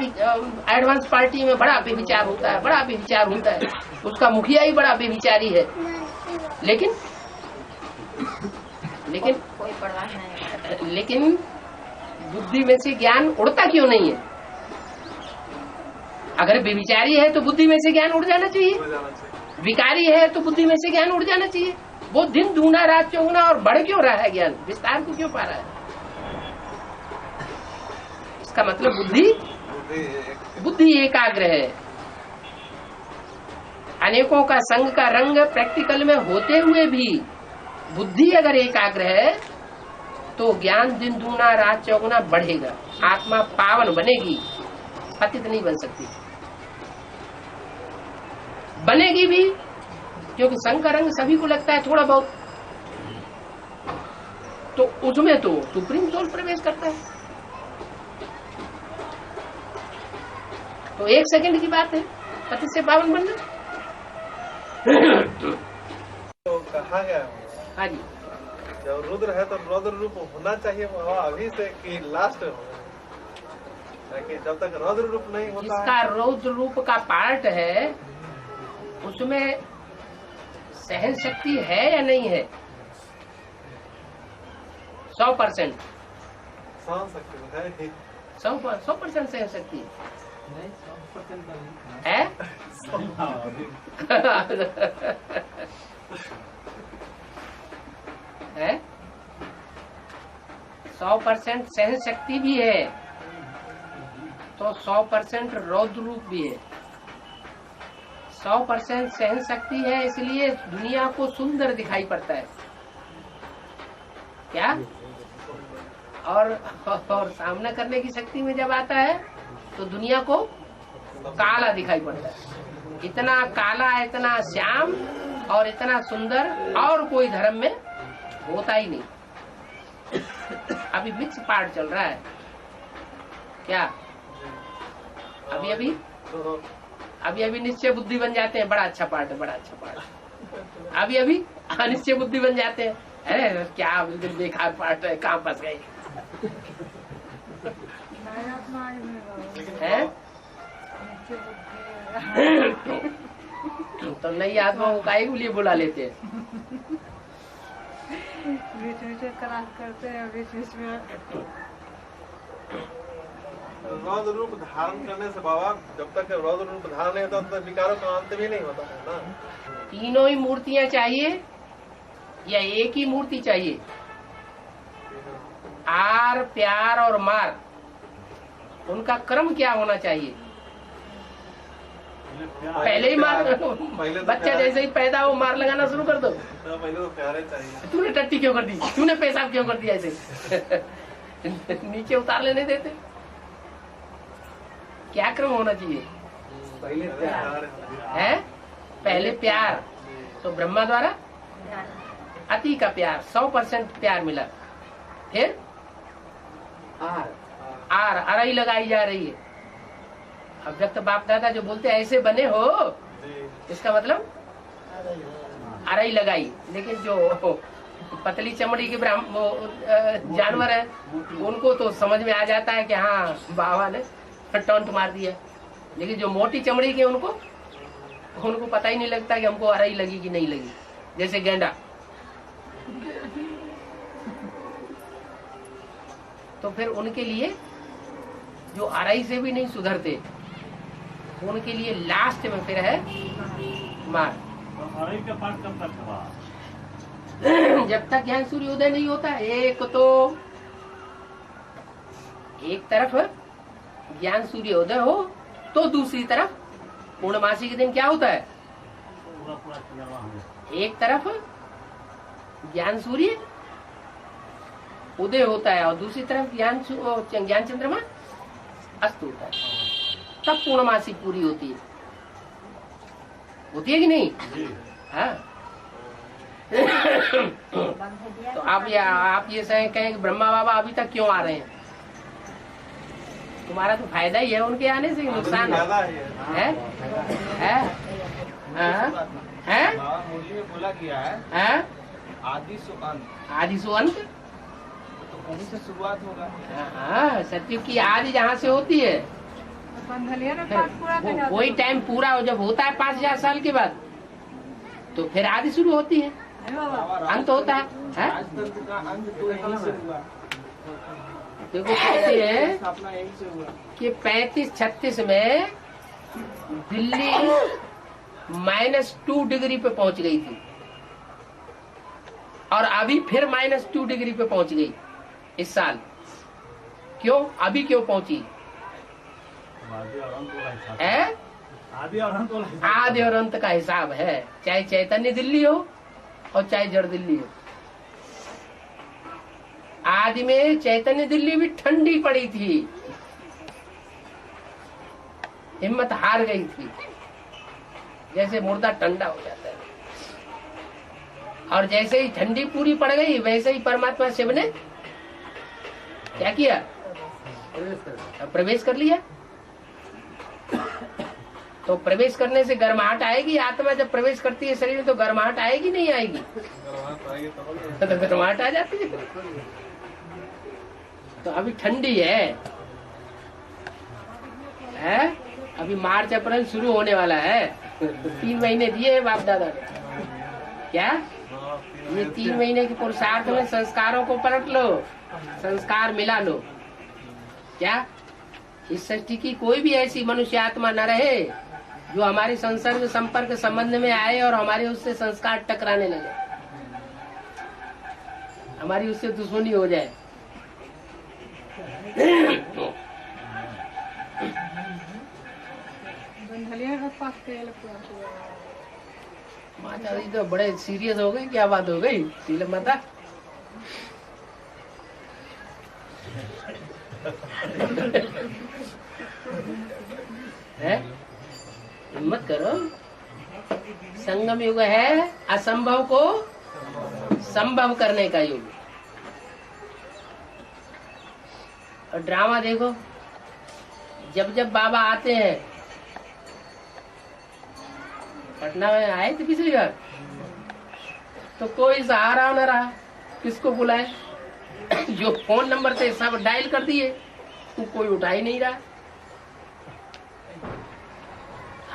एडवांस पार्टी में बड़ा बेविचार होता है, बड़ा बेविचार होता है, उसका मुखिया ही बड़ा बेविचारी है, लेकिन कोई परवाह नहीं। लेकिन बुद्धि में से ज्ञान उड़ता क्यों नहीं है? अगर बेविचारी है तो बुद्धि में से ज्ञान उड़ जाना चाहिए, उड़ जाना चाहिए। विकारी है तो बुद्धि में से ज्ञान उड़ जाना चाहिए। वो दिन दूना रात चौगुना और बढ़ क्यों रहा है ज्ञान, विस्तार को क्यों पा रहा है? इसका मतलब बुद्धि एकाग्र है। अनेकों का संग का रंग प्रैक्टिकल में होते हुए भी बुद्धि अगर एकाग्र है, तो ज्ञान दिन दूना रात चौगुना बढ़ेगा, आत्मा पावन बनेगी, पतित नहीं बन सकती। बनेगी भी क्योंकि संग का रंग सभी को लगता है थोड़ा बहुत, तो उसमें तो सुप्रीम सोल प्रवेश करता है। तो 1 सेकंड की बात है पति से पावन बनना। तो कहा गया हाँ जी, जब रुद्र है तो रुद्र रूप होना चाहिए वो अभी से कि लास्ट हो, ताकि जब तक रुद्र रूप नहीं होता जिसका रौद्र रूप का पार्ट है, उसमें सहन शक्ति है या नहीं है? 100% सहन सकते है ही। 100% सहन शक्ति है। है 100% सहन शक्ति भी है, तो 100% रौद्र रूप भी है। 100% सहन शक्ति है, इसलिए दुनिया को सुंदर दिखाई पड़ता है। क्या? और सामना करने की शक्ति में जब आता है तो दुनिया को काला दिखाई पड़ता है। इतना काला, इतना श्याम और इतना सुंदर और कोई धर्म में होता ही नहीं। अभी मिक्स पार्ट चल रहा है। क्या? अभी निश्चय बुद्धि बन जाते हैं, बड़ा अच्छा पार्ट है, बड़ा अच्छा पार्ट। अभी अनिश्चय बुद्धि बन जाते हैं, अरे क्या बिल्कुल बेकार पार्ट है, कहाँ फंस गए हैं। तो नई आत्माओं को काहे के लिए बुला लेते हैं? बीच क्लास करते हैं, बीच में रौद्र रूप धारण करने से बाबा, जब तक रौद्र रूप धारण नहीं होता तब तक विकारों का अंत भी नहीं होता है ना। तीनों ही मूर्तियां चाहिए या एक ही मूर्ति चाहिए? आर, प्यार और मार, उनका क्रम क्या होना चाहिए? पहले ही मार, बच्चा जैसे ही पैदा हो मार लगाना शुरू कर दो। पहले तो प्यारे चाहिए। तूने टट्टी क्यों कर दी? तूने पेशाब क्यों कर दिया ऐसे? नीचे उतार लेने देते। क्या क्रम होना चाहिए? पहले प्यार है, पहले प्यार। तो ब्रह्मा द्वारा अति का प्यार, 100% प्यार मिला। फिर आर अरई लगाई जा रही है। अब जब तक बाप दादा जो बोलते ऐसे बने हो, इसका मतलब अरई लगाई। लेकिन जो पतली चमड़ी के जानवर है, उनको तो समझ में आ जाता है कि हाँ बाबा ने टॉन्ट मार दिया। लेकिन जो मोटी चमड़ी के उनको पता ही नहीं लगता कि हमको अरई लगी कि नहीं लगी। जैसे गेंडा। तो फिर उनके लिए जो अरई से भी नहीं सुधरते, उनके लिए लास्ट में फिर है मार। अरई का पाठ कब तक हुआ? जब तक ज्ञान सूर्योदय नहीं होता। एक तरफ ज्ञान सूर्योदय हो तो दूसरी तरफ पूर्णमासी के दिन क्या होता है? एक तरफ ज्ञान सूर्य उदय होता है और दूसरी तरफ ज्ञान चंद्रमा अस्त होता है। तब पूर्णमासी पूरी होती है कि नहीं? हाँ। तो आप ये कहें कि ब्रह्मा बाबा अभी तक क्यों आ रहे हैं? तुम्हारा तो फायदा ही है उनके आने से, नुकसान है? मुरली में बोला गया है आदि सो अंत, तो कहीं से शुरुआत होगा। हाँ, सत्युग की आदि जहाँ से होती है, कोई टाइम पूरा हो जब होता है 5000 साल के बाद, तो फिर आदि शुरू होती है, अंत होता है। राजतंत्र का अंत तो यहीं से हुआ। देखो कहते हैं स्थापना यहीं से हुआ कि 35-36 में दिल्ली -2 डिग्री पे पहुंच गई थी और अभी फिर -2 डिग्री पे पहुंच गई इस साल। क्यों? अभी क्यों पहुंची? आदि और अंत का हिसाब है, चाहे चैतन्य दिल्ली हो और चाहे जड़ दिल्ली हो। आदि में चैतन्य दिल्ली भी ठंडी पड़ी थी, हिम्मत हार गई थी, जैसे मुर्दा ठंडा हो जाता है। और जैसे ही ठंडी पूरी पड़ गई, वैसे ही परमात्मा शिव ने क्या किया? प्रवेश कर लिया। तो प्रवेश करने से गर्माहट आएगी। आत्मा जब प्रवेश करती है शरीर में तो गर्माहट आएगी नहीं आएगी? तो गर्माहट आ जाती है। तो अभी ठंडी है, अभी मार्च अप्रैल शुरू होने वाला है। 3 महीने दिए हैं बाप दादा ने। क्या ये 3 महीने के पुरुषार्थ में संस्कारों को पलट लो, संस्कार मिला लो। क्या इस सृष्टि की कोई भी ऐसी मनुष्य आत्मा न रहे जो हमारी संसर्ग संपर्क संबंध में आए और हमारे उससे संस्कार टकराने लगे, हमारी उससे दुश्मनी हो जाए। फर्स्ट फेल पूरा हुआ। माता जी तो बड़े सीरियस हो गए, क्या बात हो गई नीलम माता? है हिम्मत करो, संगम युग है असंभव को संभव करने का युग। और ड्रामा देखो, जब जब बाबा आते हैं, पटना में आए थे पिछली बार, तो कोई सहारा न रहा, किसको बुलाए? जो फोन नंबर थे सब डायल कर दिए, तो कोई उठा ही नहीं रहा।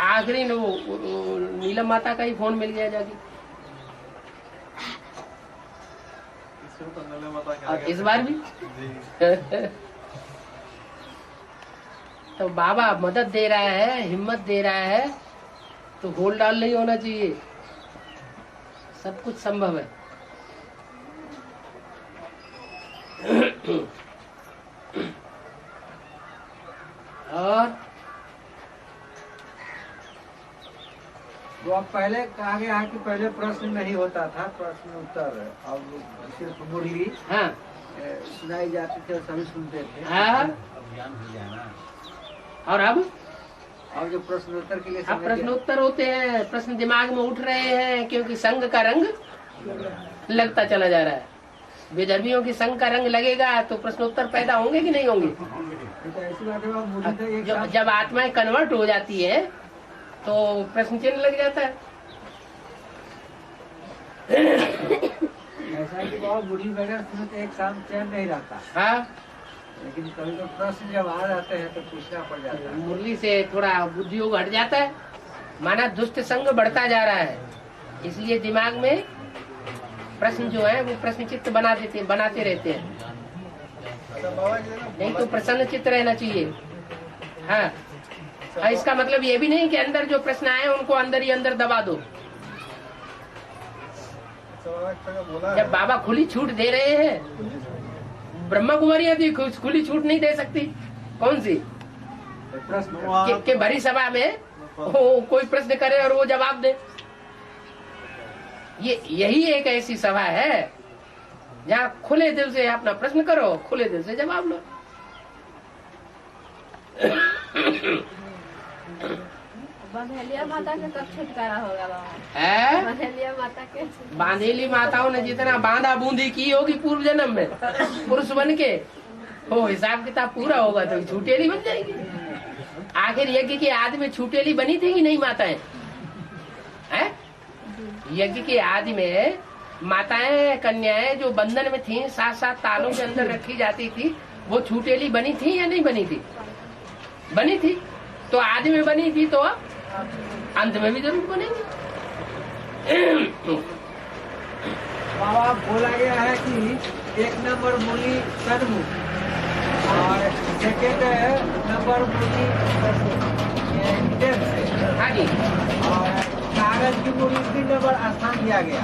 आखिरी में वो नीलम माता का ही फोन मिल गया जाके। और इस बार भी तो बाबा मदद दे रहा है, हिम्मत दे रहा है, तो होल डाल नहीं होना चाहिए। सब कुछ संभव है। और तो अब पहले कहा गया है कि पहले प्रश्न नहीं होता था, प्रश्न उत्तर, अब सिर्फ मुरली हाँ सुनाई जाती थी और सभी सुनते थे। हाँ। और अब जो प्रश्नोत्तर के लिए अब प्रश्नोत्तर होते हैं, प्रश्न दिमाग में उठ रहे हैं, क्योंकि संघ का रंग लगता चला जा रहा है। विधर्मियों की संघ का रंग लगेगा तो प्रश्नोत्तर पैदा होंगे कि नहीं होंगे? तो ऐसी बात है, मुरली तो एक साथ- जब आत्माएं कन्वर्ट हो जाती है तो प्रश्न चिन्ह लग जाता है। ऐसा है कि बाबा मुरली वगैरह सुने तो एक साथ चैन नहीं रहता, हाँ, लेकिन कभी तो प्रश्न जब आ जाते हैं तो पूछना पड़ जाता है। मुरली से थोड़ा बुद्धि योग हट जाता है, माना दुष्ट संग बढ़ता जा रहा है, इसलिए दिमाग में प्रश्न जो है वो प्रश्न चित्त बनाते रहते हैं। नहीं तो प्रसन्न चित्त रहना चाहिए। हाँ, और इसका मतलब ये भी नहीं कि अंदर जो प्रश्न आए उनको अंदर ही अंदर दबा दो। जब बाबा खुली छूट दे रहे हैं, ब्रह्मा कुमारियां भी खुली छूट नहीं दे सकती। कौन सी? प्रश्न के भरी सभा में कोई प्रश्न करे और वो जवाब दे। यही एक ऐसी सभा है जहाँ खुले दिल से अपना प्रश्न करो, खुले दिल से जवाब लो। बंधेलिया माता के कब छुटकारा होगा बाबा? है बंधेलिया माता के बांधेली माताओं ने जितना बांधा बूंदी की होगी पूर्व जन्म में पुरुष बन के, वो हिसाब किताब पूरा होगा तो छूटेली बन जाएगी। आखिर यज्ञ के आदि में छूटेली बनी थी कि नहीं माताएं? हैं? यज्ञ के आदि में माताएं कन्याएं जो बंधन में थी, 7-7 तालों के अंदर रखी जाती थी, वो छूटेली बनी थी या नहीं बनी थी? बनी थी। तो आदि में बनी थी तो अब अंत में भी जरूर बनेगी। बाबा बोला गया है कि 1 नंबर मुरली सन्मुख और सेकेंड नंबर मुरली टेप से, हाँ जी, और कागज की मुरली 3 नंबर स्थान दिया गया।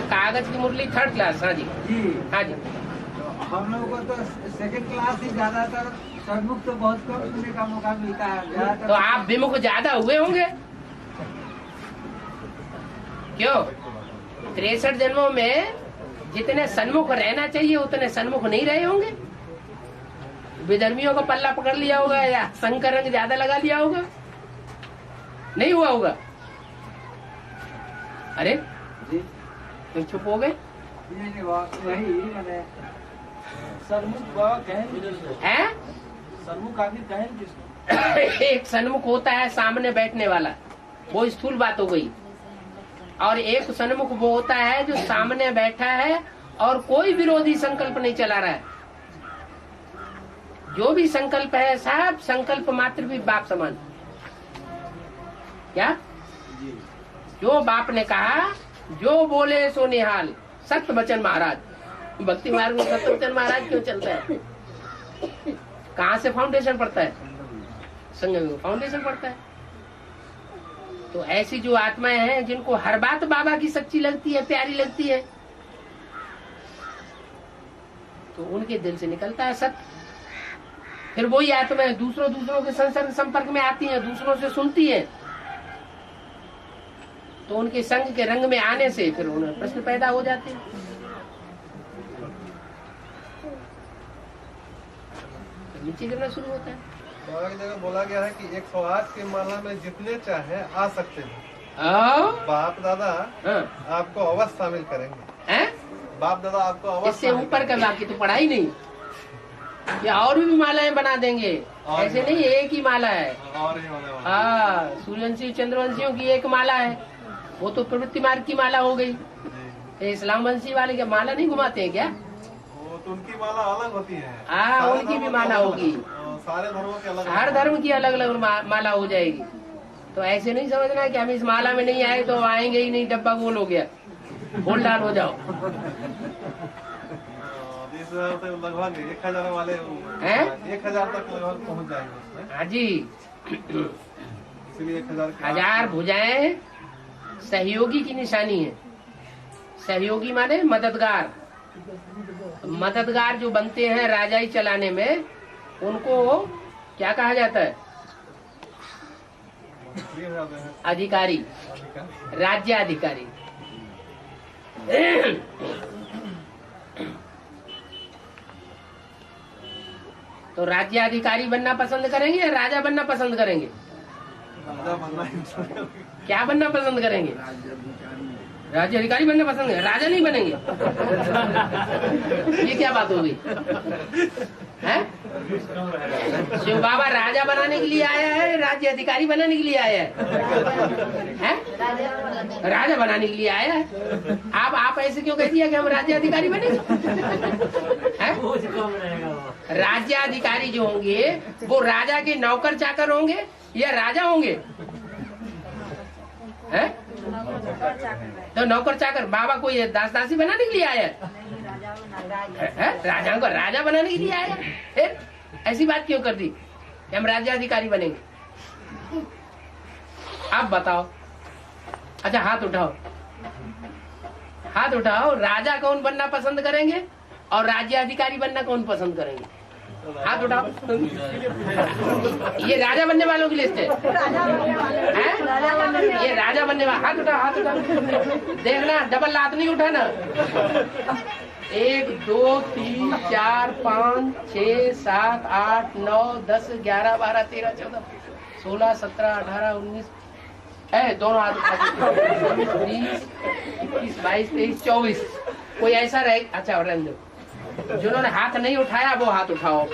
कागज की मुरली 3rd क्लास। हाँ जी, जी हाँ जी। तो हम लोगों को तो सेकेंड क्लास ही ज्यादातर, सन्मुख तो बहुत कम सुनने का मौका मिलता है ज्यादातर। तो आप विमुख ज्यादा हुए होंगे, क्यों? 63 जन्मों में जितने सन्मुख रहना चाहिए उतने सन्मुख नहीं रहे होंगे। विधर्मियों का पल्ला पकड़ लिया होगा या संग का रंग ज्यादा लगा लिया होगा, नहीं हुआ होगा। अरे जी तुम चुप हो गए नहीं, वही मैंने सन्मुख बाबा कहें, हैं? सन्मुख आखिर कहें किसको? एक सन्मुख होता है सामने बैठने वाला, वो स्थूल बात हो गई। और एक सन्मुख वो होता है जो सामने बैठा है और कोई विरोधी संकल्प नहीं चला रहा है। जो भी संकल्प है सब संकल्प मात्र भी बाप समान। क्या? जो बाप ने कहा, जो बोले सो निहाल, सत्य वचन महाराज। भक्ति मार्ग में सत्य वचन महाराज क्यों चलता है? कहाँ से फाउंडेशन पड़ता है? संगम में फाउंडेशन पड़ता है। तो ऐसी जो आत्माएं हैं जिनको हर बात बाबा की सच्ची लगती है, प्यारी लगती है, तो उनके दिल से निकलता है सत्य। फिर वही आत्माएं दूसरों के संपर्क में आती हैं, दूसरों से सुनती हैं, तो उनके संग के रंग में आने से फिर उन्हें प्रश्न पैदा हो जाते हैं। नीचे गिरना शुरू होता है। तो एक जगह बोला गया है कि 108 की माला में जितने चाहे आ सकते हैं। बाप दादा आपको अवश्य शामिल करेंगे। हैं? बाप दादा आपको अवश्य इससे ऊपर का बाकी तो पढ़ाई नहीं, या और भी मालाएं बना देंगे, ऐसे नहीं एक ही माला है। और ही होने वाला। हाँ, सूर्यवंशी चंद्रवंशियों की एक माला है, वो तो प्रवृत्ति मार्ग की माला हो गई। इस्लाम वंशी वाले क्या माला नहीं घुमाते हैं क्या? वो तो उनकी माला अलग होती है। हाँ, सारे उनकी भी धर्मों माला की अलग होगी। सारे धर्मों के अलग। हर धर्म की अलग अलग माला हो जाएगी। तो ऐसे नहीं समझना कि हम इस माला में नहीं आए तो आएंगे ही नहीं, डब्बा गोल हो गया, गोल डाल हो जाओ। 20,000 तक लगभग 1,000 वाले हैं? 1,000 तक लगभग पहुंच जाएंगे उसमें। हाँ जी, इसलिए 1,000 हजार भुजाएं सहयोगी की निशानी है। सहयोगी माने मददगार। मददगार जो बनते हैं राजाई चलाने में, उनको क्या कहा जाता है? अधिकारी, राज्य अधिकारी। तो राज्य अधिकारी बनना पसंद करेंगे या राजा बनना पसंद करेंगे? क्या बनना पसंद करेंगे? राज्य अधिकारी बनना पसंद करेंगे, राजा नहीं बनेंगे। ये क्या बात हो गई है? शिव बाबा राजा बनाने के लिए आया है, राज्य अधिकारी बनाने के लिए आया है? राजा बनाने के लिए आया है। आप ऐसे क्यों कह दिया कि हम राज्य अधिकारी बनेंगे? राज्य अधिकारी जो होंगे वो राजा के नौकर चाकर होंगे या राजा होंगे? हैं? तो नौकर चाकर बाबा को ये दास दासी बनाने के लिए आया है? राजा को राजा बनाने के लिए आया? फिर ऐसी बात क्यों कर दी कि हम राज्य अधिकारी बनेंगे? आप बताओ। अच्छा, हाथ उठाओ, हाथ उठाओ। राजा कौन बनना पसंद करेंगे और राज्य अधिकारी बनना कौन पसंद करेंगे? हाथ उठाओ। ये राजा बनने वालों की लिस्ट है। ये राजा बनने वाला, हाथ उठाओ, हाथ उठाओ। देखना, डबल हाथ नहीं उठाना। 1 2 3 4 5 6 7 8 9 10 11 12 13 14 16 17 18 19 दोनों हाथ 20 21 22 23 24। कोई ऐसा रहे? अच्छा, रहने दो। जिन्होंने हाथ नहीं उठाया वो हाथ उठाओ।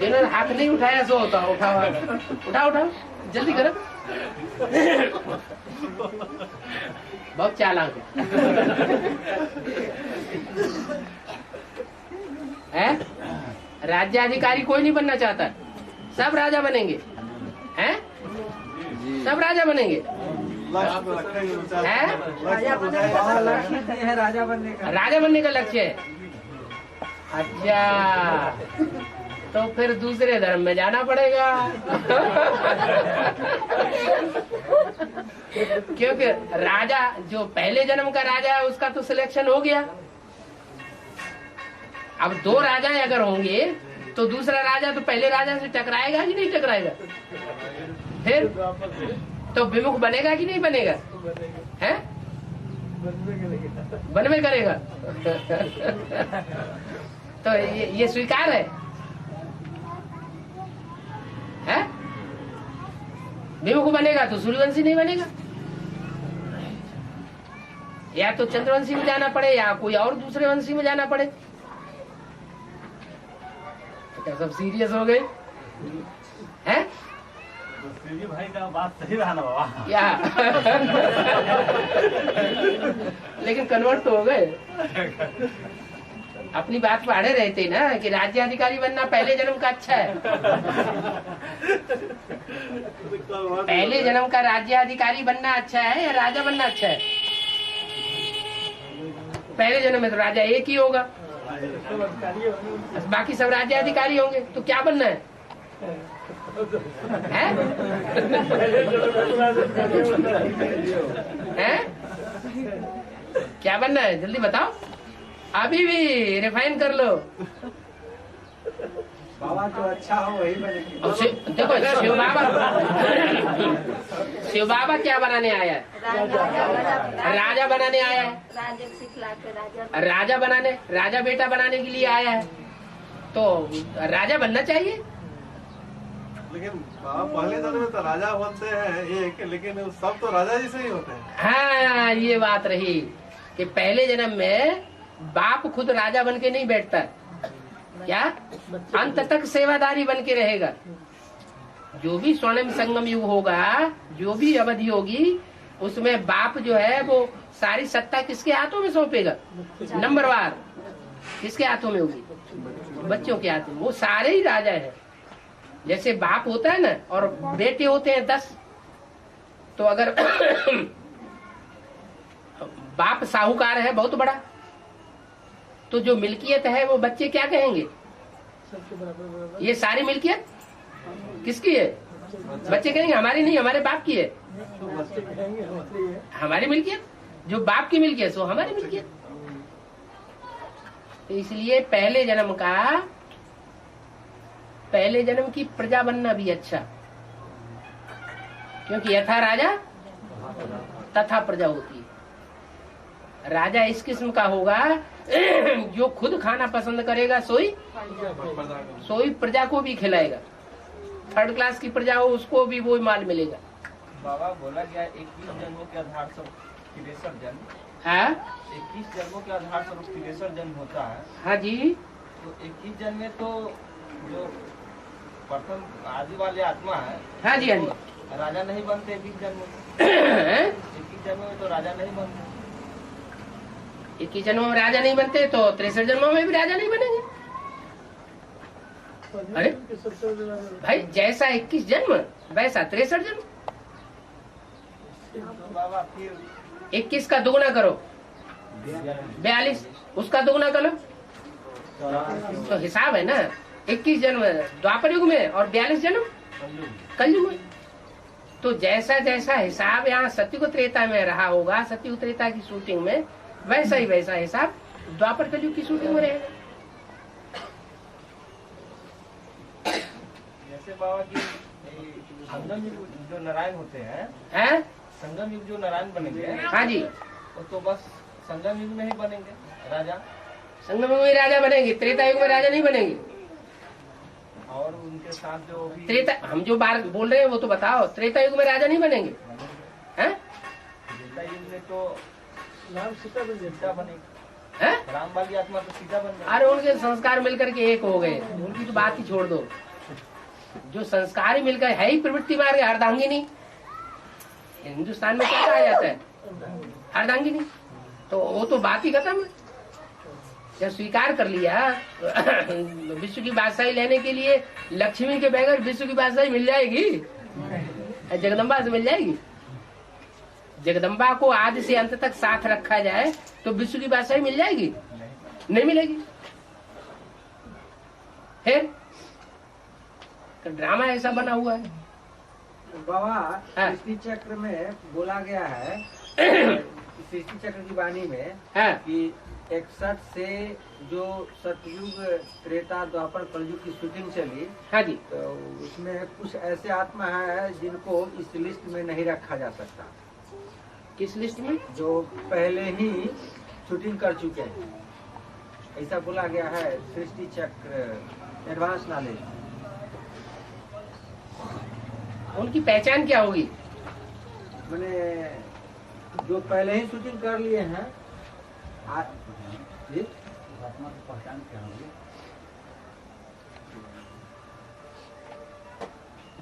जिन्होंने हाथ नहीं उठाया सो उठाओ। उठाओ उठाओ, जल्दी करो। बहुत चालाक है। राज्याधिकारी कोई नहीं बनना चाहता, सब राजा बनेंगे। हैं? सब राजा बनेंगे। है? राजा बनने का, राजा बनने का लक्ष्य है। अच्छा, तो फिर दूसरे धर्म में जाना पड़ेगा। क्योंकि राजा जो पहले जन्म का राजा है उसका तो सिलेक्शन हो गया। अब 2 राजाएं अगर होंगे तो दूसरा राजा तो पहले राजा से टकराएगा कि नहीं टकराएगा? फिर तो विमुख बनेगा कि नहीं बनेगा? हैं? बनवे करेगा। तो ये स्वीकार है? हैं? विमुख बनेगा तो सूर्यवंशी नहीं बनेगा, या तो चंद्रवंशी में जाना पड़े या कोई और दूसरे वंशी में जाना पड़े। क्या सब सीरियस हो गए हैं? श्री भाई का बात सही रहा ना बाबा। या लेकिन कन्वर्ट तो हो गए। अपनी बात पढ़े रहते ना कि राज्याधिकारी बनना पहले जन्म का अच्छा है। पहले जन्म का राज्याधिकारी बनना अच्छा है या राजा बनना अच्छा है? पहले जन्म में तो राजा एक ही होगा, बाकी सब राज्याधिकारी होंगे। तो क्या बनना है? हैं? हैं? क्या बनना है? जल्दी बताओ, अभी भी रिफाइन कर लो। बाबा जो अच्छा हो वही बनेंगे। और देखो शिव बाबा क्या बनाने आया है? राजा बनाने आया है। राजा सिखला के राजा बनाने, राजा बेटा बनाने के लिए आया है, तो राजा बनना चाहिए। लेकिन पहले जन्म में तो राजा बनते हैं एक, लेकिन सब तो राजा जी से ही होते हैं। हाँ, ये बात रही कि पहले जन्म में बाप खुद राजा बन के नहीं बैठता, क्या अंत तक सेवादारी बन के रहेगा। जो भी स्वर्णिम संगम युग होगा, जो भी अवधि होगी, उसमें बाप जो है वो सारी सत्ता किसके हाथों में सौंपेगा? नंबरवार किसके हाथों में होगी? बच्चों के हाथों में। वो सारे ही राजा हैं। जैसे बाप होता है ना, और बेटे होते हैं 10, तो अगर बाप साहूकार है बहुत बड़ा, तो जो मिल्कियत है वो बच्चे क्या कहेंगे? ये सारी मिल्कियत किसकी है? बच्चे कहेंगे हमारी नहीं, हमारे बाप की है। हमारी मिल्कियत, जो बाप की मिल्कियत वो हमारी मिल्कियत। तो इसलिए पहले जन्म की प्रजा बनना भी अच्छा, क्योंकि यथा राजा तथा प्रजा होती है। राजा इस किस्म का होगा जो खुद खाना पसंद करेगा, सोई प्रजा को भी खिलाएगा। थर्ड क्लास की प्रजा हो उसको भी वो माल मिलेगा। बाबा बोला गया 21 जन्मों के आधार से 63 जन्म। हाँ 21 जन्मों के आधार से 63 जन्म होता है। हाँ जी। तो 21 जन्म में तो जो प्रथम आदि वाले आत्मा है, हाँ जी, हाँ जी। तो राजा नहीं बनते 21 जन्म में। 21 जन्म में तो राजा नहीं बनते। 21 जन्मों में राजा नहीं बनते तो 63 जन्मों में भी राजा नहीं बनेंगे। अरे भाई, जैसा 21 जन्म वैसा 63 जन्म। बाबा फिर 21 का दुगुना करो 42, उसका दुगुना करो, तो हिसाब है ना। 21 जन्म द्वापर युग में और 42 जन्म कलयुग में। तो जैसा जैसा हिसाब यहाँ सतयुग त्रेता में रहा होगा, सतयुग त्रेता की शूटिंग में, वैसा ही वैसा हिसाब द्वापर कलयुग की शूटिंग में रहेगा। जैसे बाबा की संगम युग जो नारायण होते हैं, हैं? संगम युग जो नारायण बनेंगे, हाँ जी, वो तो बस संगम युग में ही बनेंगे राजा। संगम युग में राजा बनेंगे, त्रेता युग में राजा नहीं बनेंगे। और उनके साथ जो भी त्रेता, हम जो बार बोल रहे हैं वो तो बताओ। त्रेता युग में राजा नहीं बनेंगे, हैं? त्रेता युग में तो सीता बनेगी। हैं? राम वाली आत्मा तो सीता बन गई। अरे उनके संस्कार मिलकर के एक हो गए, उनकी तो बात ही छोड़ दो। जो संस्कार ही मिलकर है ही प्रवृत्ति मार्ग अर्धांगिनी। हिंदुस्तान में क्या कहा जाता है? अर्धांगिनी। तो वो तो बात ही खत्म है। जब स्वीकार कर लिया विश्व की बादशाही लेने के लिए लक्ष्मी के बगैर विश्व की बादशाही मिल जाएगी? जगदम्बा से मिल जाएगी? जगदम्बा को आदि से अंत तक साथ रखा जाए तो विश्व की बादशाही मिल जाएगी? नहीं मिलेगी। फिर तो ड्रामा ऐसा बना हुआ है। बाबा हाँ। सृष्टि चक्र में बोला गया है, सृष्टि चक्र की वाणी में हाँ कि 61 से जो सतयुग त्रेता द्वापर कलयुग की शूटिंग चली, हाँ जी, तो उसमें कुछ ऐसे आत्मा है जिनको इस लिस्ट में नहीं रखा जा सकता, किस लिस्ट में? जो पहले ही शूटिंग कर चुके हैं। ऐसा बोला गया है सृष्टि चक्र एडवांस नॉलेज। उनकी पहचान क्या होगी? मैंने जो पहले ही शूटिंग कर लिए हैं जी? पहचान क्या होगी?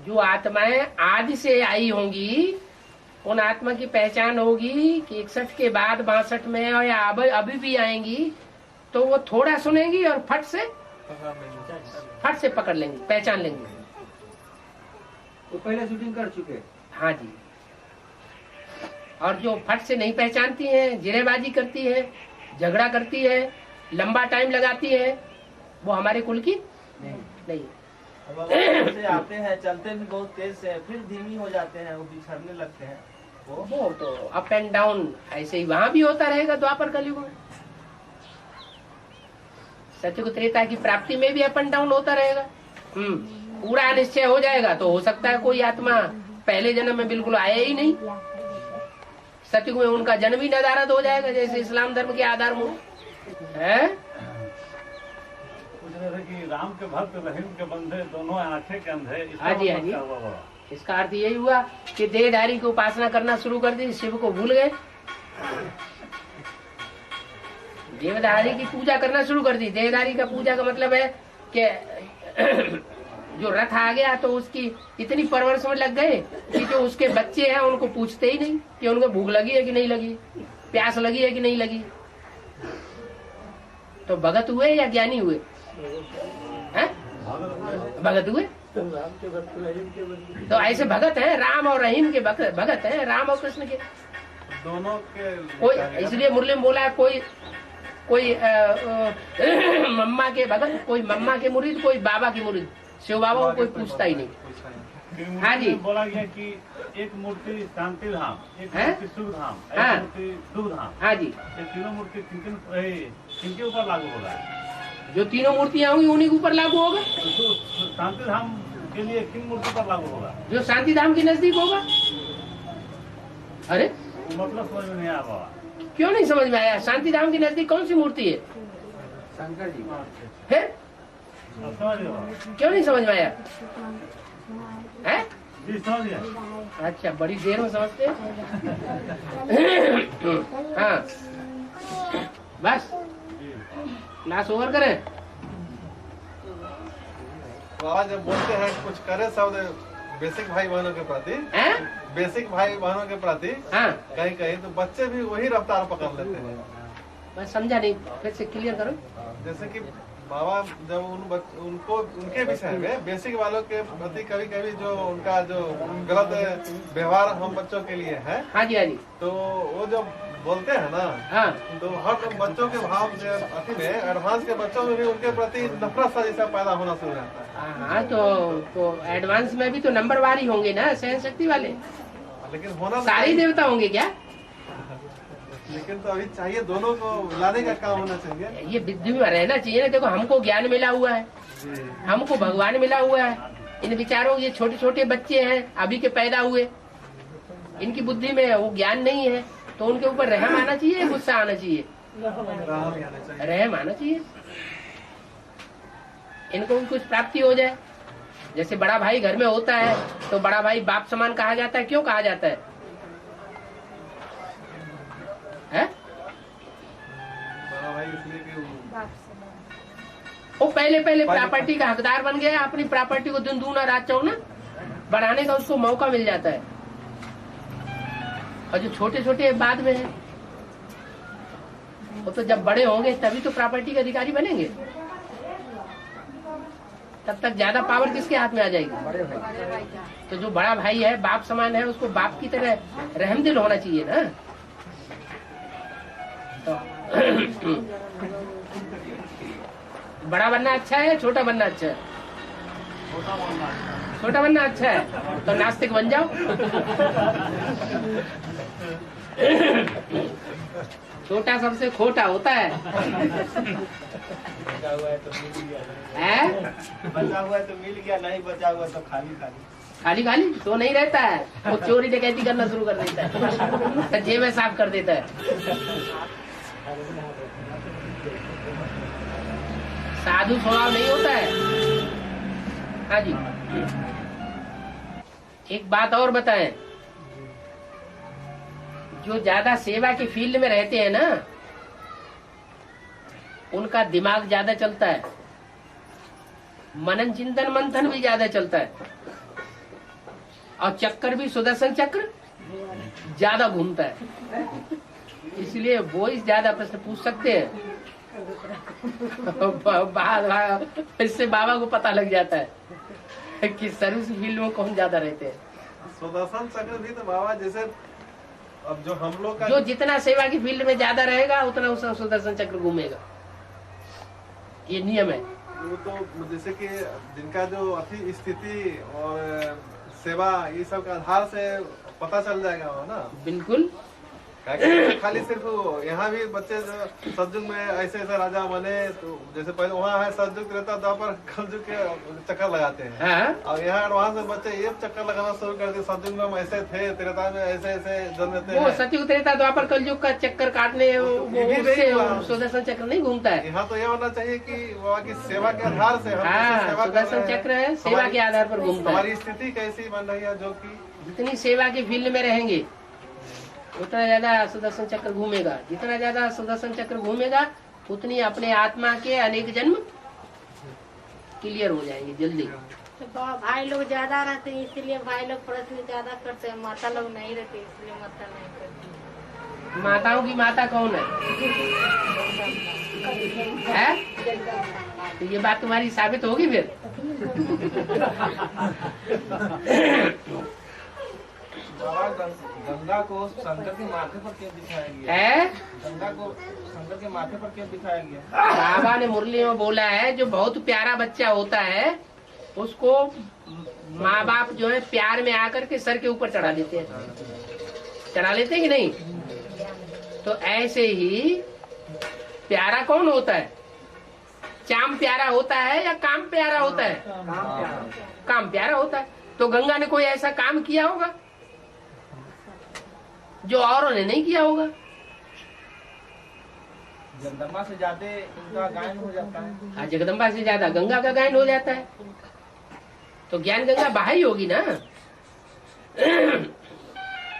जो आत्माएं आदि से आई होंगी, उन आत्मा की पहचान होगी कि 61 के बाद 62 में या अभी भी आएंगी, तो वो थोड़ा सुनेंगी और फट से पकड़ लेंगी, पहचान लेंगी। वो पहले शूटिंग कर चुके। हाँ जी। और जो फट से नहीं पहचानती हैं, जिरेबाजी करती है, झगड़ा करती है, लंबा टाइम लगाती है, वो हमारे कुल की नहीं। अब से आते हैं, चलते भी बहुत तेज से, फिर धीमी हो जाते हैं, वो बिछड़ने लगते हैं। वो तो अप एंड डाउन ऐसे ही वहां भी होता रहेगा द्वापर कलयुग में। सतयुग त्रेता की प्राप्ति में भी अप एंड डाउन होता रहेगा। पूरा निश्चय हो जाएगा तो हो सकता है कोई आत्मा पहले जन्म में बिल्कुल आया ही नहीं, सतयुग में उनका जन्म ही नदारद हो जाएगा, जैसे इस्लाम धर्म के आधार मूल है। पूछ रहे थे कि राम के भक्त रहीम के बंधे दोनों आंखें के अंधे। हाँ जी, हाँ जी। इसका अर्थ यही हुआ कि देहधारी की उपासना करना शुरू कर दी, शिव को भूल गए, देवधारी की पूजा करना शुरू कर दी। देहधारी का पूजा का मतलब है कि जो रथ आ गया तो उसकी इतनी परवरिश में लग गए कि जो उसके बच्चे हैं उनको पूछते ही नहीं कि उनको भूख लगी है कि नहीं लगी, प्यास लगी है कि नहीं लगी। तो भगत हुए या ज्ञानी हुए? हैं? भगत हुए। तो ऐसे भगत हैं, राम और रहीम के भगत हैं, राम और कृष्ण के दोनों के। कोई इसलिए मुरली में बोला है, कोई मम्मा के भगत, कोई मम्मा के मुरीद, कोई बाबा की मुरीद। शिव बाबा को कोई पूछता ही नहीं। हाँ जी, बोला गया कि एक मूर्ति शांति धाम, एक हैं? मूर्ति सुख धाम, हाँ। एक मूर्ति दुख धाम। हाँ जी, ये तीनों मूर्ति किनके ऊपर लागू हो रहा है? जो तीनों मूर्तियां होंगी उन्हीं के ऊपर लागू होगा। तो शांति धाम के लिए किन मूर्ति पर लागू होगा? जो शांति धाम के नजदीक होगा। अरे मतलब समझ में नहीं आया बाबा। क्यों नहीं समझ में आया? शांति धाम के नजदीक कौन सी मूर्ति है? शंकर जी। है? अब समझ गए बाबा? क्यों नहीं समझ में आया? है? जी समझ गए। अच्छा, बड़ी देर में समझते हैं। हाँ, बस क्लास ओवर करें। बाबा जब बोलते हैं कुछ करे शब्द बेसिक भाई बहनों के प्रति, हैं? बेसिक भाई बहनों के प्रति हाँ, कहीं कहीं तो बच्चे भी वही रफ्तार पकड़ लेते हैं। मैं समझा नहीं, फिर से क्लियर करो। जैसे कि बाबा जब उनको उनके विषय में बेसिक वालों के प्रति कभी कभी जो उनका जो गलत व्यवहार हम बच्चों के लिए है, हाँ जी, हाँ जी, तो वो जब बोलते हैं ना, हाँ तो हर बच्चों के भाव से अति में एडवांस के बच्चों में भी उनके प्रति नफरत सा जैसा पैदा होना शुरू रहता है। हाँ, तो एडवांस में भी तो नंबर वार ही होंगे ना, सहन शक्ति वाले। लेकिन होना तो सारे देवता होंगे क्या? लेकिन तो अभी चाहिए दोनों को लाने का काम होना चाहिए। ये बुद्धि में रहना चाहिए ना। देखो, हमको ज्ञान मिला हुआ है, हमको भगवान मिला हुआ है। इन विचारों, ये छोटे छोटे बच्चे हैं अभी के पैदा हुए, इनकी बुद्धि में वो ज्ञान नहीं है, तो उनके ऊपर रहम आना चाहिए, गुस्सा आना चाहिए? रहम आना चाहिए। इनको भी कुछ प्राप्ति हो जाए। जैसे बड़ा भाई घर में होता है तो बड़ा भाई बाप समान कहा जाता है। क्यों कहा जाता है? बड़ा भाई इसलिए कि वो पहले प्रॉपर्टी का हकदार बन गया, अपनी प्रॉपर्टी को दिन दूना रात चौगुना बढ़ाने का उसको मौका मिल जाता है। और जो छोटे छोटे बाद में है, वो तो जब बड़े होंगे तभी तो प्रॉपर्टी के अधिकारी बनेंगे। तब तक ज्यादा पावर किसके हाथ में आ जाएगी? बड़े भाई। तो जो बड़ा भाई है, बाप समान है, उसको बाप की तरह रहमदिल होना चाहिए ना। तो बड़ा बनना अच्छा है, छोटा बनना अच्छा है? छोटा बनना अच्छा है, तो नास्तिक बन जाओ। छोटा सबसे खोटा होता है। बचा हुआ है तो मिल गया, हैं? बचा हुआ है तो मिल गया, नहीं बचा हुआ तो खाली खाली। खाली खाली तो नहीं रहता है, वो चोरी डकैती करना शुरू कर देता है, जेबें साफ कर देता है। साधु स्वभाव नहीं होता है। हाँ जी, एक बात और बताएं, जो ज्यादा सेवा के फील्ड में रहते हैं ना, उनका दिमाग ज्यादा चलता है, मनन चिंतन मंथन भी ज्यादा चलता है, और चक्कर भी सुदर्शन चक्र ज्यादा घूमता है। इसलिए वो ही ज्यादा प्रश्न पूछ सकते हैं। इससे बाबा को पता लग जाता है कि सर्विस फील्ड में कौन ज्यादा रहते हैं। सुदर्शन चक्र भी तो बाबा जैसे अब जो हम लोग का जो जितना सेवा की फील्ड में ज्यादा रहेगा उतना उसका सुदर्शन चक्र घूमेगा, ये नियम है। वो तो जैसे कि जिनका जो अति स्थिति और सेवा ये सब के आधार से पता चल जाएगा वो ना। बिल्कुल। खाली सिर्फ यहाँ भी बच्चे जो सतयुग में ऐसे ऐसे राजा बने, तो जैसे पहले वहाँ है सतयुग त्रेता द्वापर कलयुग के चक्कर लगाते हैं। हाँ और यहाँ एडवांस में बच्चे ये चक्कर लगाना शुरू कर दिए, सतयुग में हम ऐसे थे, त्रेता में ऐसे ऐसे जन्मते वो हैं। सतयुग त्रेता द्वापर कलयुग का चक्कर काटने ये भी उससे नहीं हुआ। सुदर्शन चक्र नहीं घूमता है। यहाँ तो ये होना चाहिए कि बाबा की सेवा के आधार से हम हाँ, कैसे सेवा कर सुदर्शन रहे हैं। चक्र है, सेवा के आधार पर घूमता है। हमारी स्थिति कैसी बन रही है, जो कि जितनी सेवा के फील्ड में रहेंगे उतना ज्यादा सुदर्शन चक्र घूमेगा, जितना ज्यादा सुदर्शन चक्र घूमेगा उतनी अपने आत्मा के अनेक जन्म क्लियर हो जाएंगे जल्दी। तो भाई लोग ज्यादा रहते हैं इसलिए भाई लोग प्रश्न ज्यादा करते हैं, माता लोग नहीं रहते इसलिए माता नहीं करती। माताओं की माता कौन है? तो ये बात तुम्हारी साबित होगी फिर। बाबा गंगा को शंकर के माथे पर क्यों दिखाया गया है गंगा को शंकर के माथे पर क्यों दिखाया गया? बाबा ने मुरली में बोला है, जो बहुत प्यारा बच्चा होता है उसको माँ बाप जो है प्यार में आकर के सर के ऊपर चढ़ा देते हैं, चढ़ा लेते हैं कि नहीं? तो ऐसे ही प्यारा कौन होता है? चाम प्यारा होता है या काम प्यारा होता है? काम प्यारा होता है। तो गंगा ने कोई ऐसा काम किया होगा जो औरों ने नहीं किया होगा। जगदम्बा से ज्यादा इनका गायन हो जाता है। हाँ, जगदम्बा से ज्यादा गंगा का गायन हो जाता है। तो ज्ञान गंगा बाहरी होगी ना।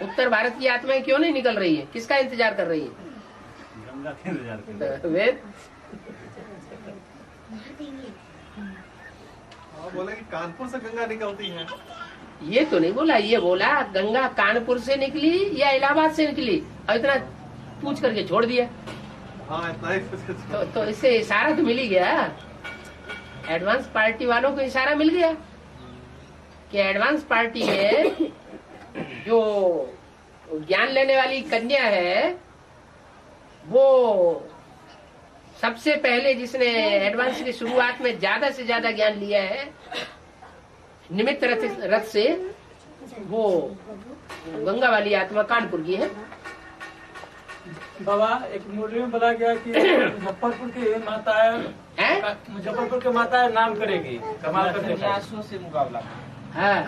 उत्तर भारत की आत्माएं क्यों नहीं निकल रही है? किसका इंतजार कर रही है? गंगा के इंतजार कर रहे हैं। वेद बोले कि कानपुर से गंगा निकलती है। ये तो नहीं बोला, ये बोला गंगा कानपुर से निकली या इलाहाबाद से निकली, और इतना पूछ करके छोड़ दिया। हाँ, इतना ही तो इससे इशारा तो मिल ही गया। एडवांस पार्टी वालों को इशारा मिल गया कि एडवांस पार्टी में जो ज्ञान लेने वाली कन्या है वो सबसे पहले जिसने एडवांस की शुरुआत में ज्यादा से ज्यादा ज्ञान लिया है निमित्त रथ से, वो गंगा वाली आत्मा कानपुर की है। बाबा एक मुरली में बोला गया कि मुजफ्फरपुर की माता हैं? मुजफ्फरपुर की माता नाम करेगी, कमाल कर देगी। सन्यासियों से मुकाबला। हाँ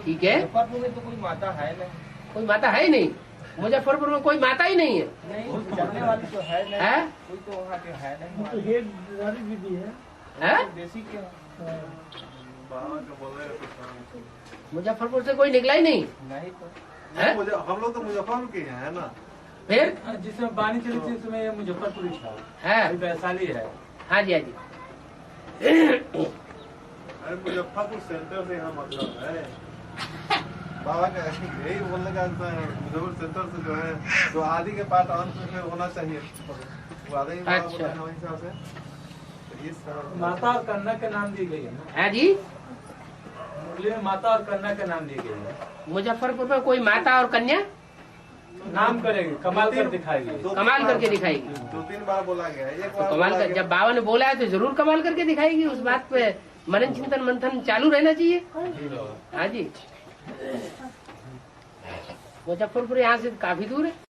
ठीक है, मुजफ्फरपुर में तो कोई माता है नहीं। कोई माता है ही नहीं। मुजफ्फरपुर में कोई माता ही नहीं है। नहीं जानने वाली तो है नहीं। है? कोई तो वहाँ के है नहीं। तो ये दादी दीदी है। हैं? देसी के हैं। बाबा का बोल रहे हैं तो मुजफ्फरपुर से कोई निकला ही नहीं नहीं तो है? हम लोग तो मुजफ्फरपुर के हैं, है ना। फिर जिसमें बानी चली थी उसमें ये मुजफ्फरपुर ही था। है? अभी वैशाली है। हाँ जी, हाँ जी। अरे मुजफ्फरपुर सेंटर से यहाँ मतलब है। बाबा का यही बोलने का आंसर है, मुजफ्फर सेंटर से जो है, जो आदि के पाठ अंत में होना चाहिए, वो आदि ही बाबा अच्छा। बोलते हैं हमारे हिसाब से। तो इस तरह माता और कन्या के नाम दी गई है ना। हाँ जी, मुरली में माता और कन्या के नाम दी गई है। मुजफ्फरपुर में कोई माता और कन्या नाम करेगी, कमाल कर दिखाएगी। कमाल करके दिखाएगी। 2-3 बार बोला गया है। एक तो बार कमाल बोला कर, गया। जब बाबा ने बोला है तो जरूर कमाल करके दिखाएगी। उस बात पे मनन चिंतन मंथन चालू रहना चाहिए। हाँ जी, मुजफ्फरपुर यहाँ से काफी दूर है।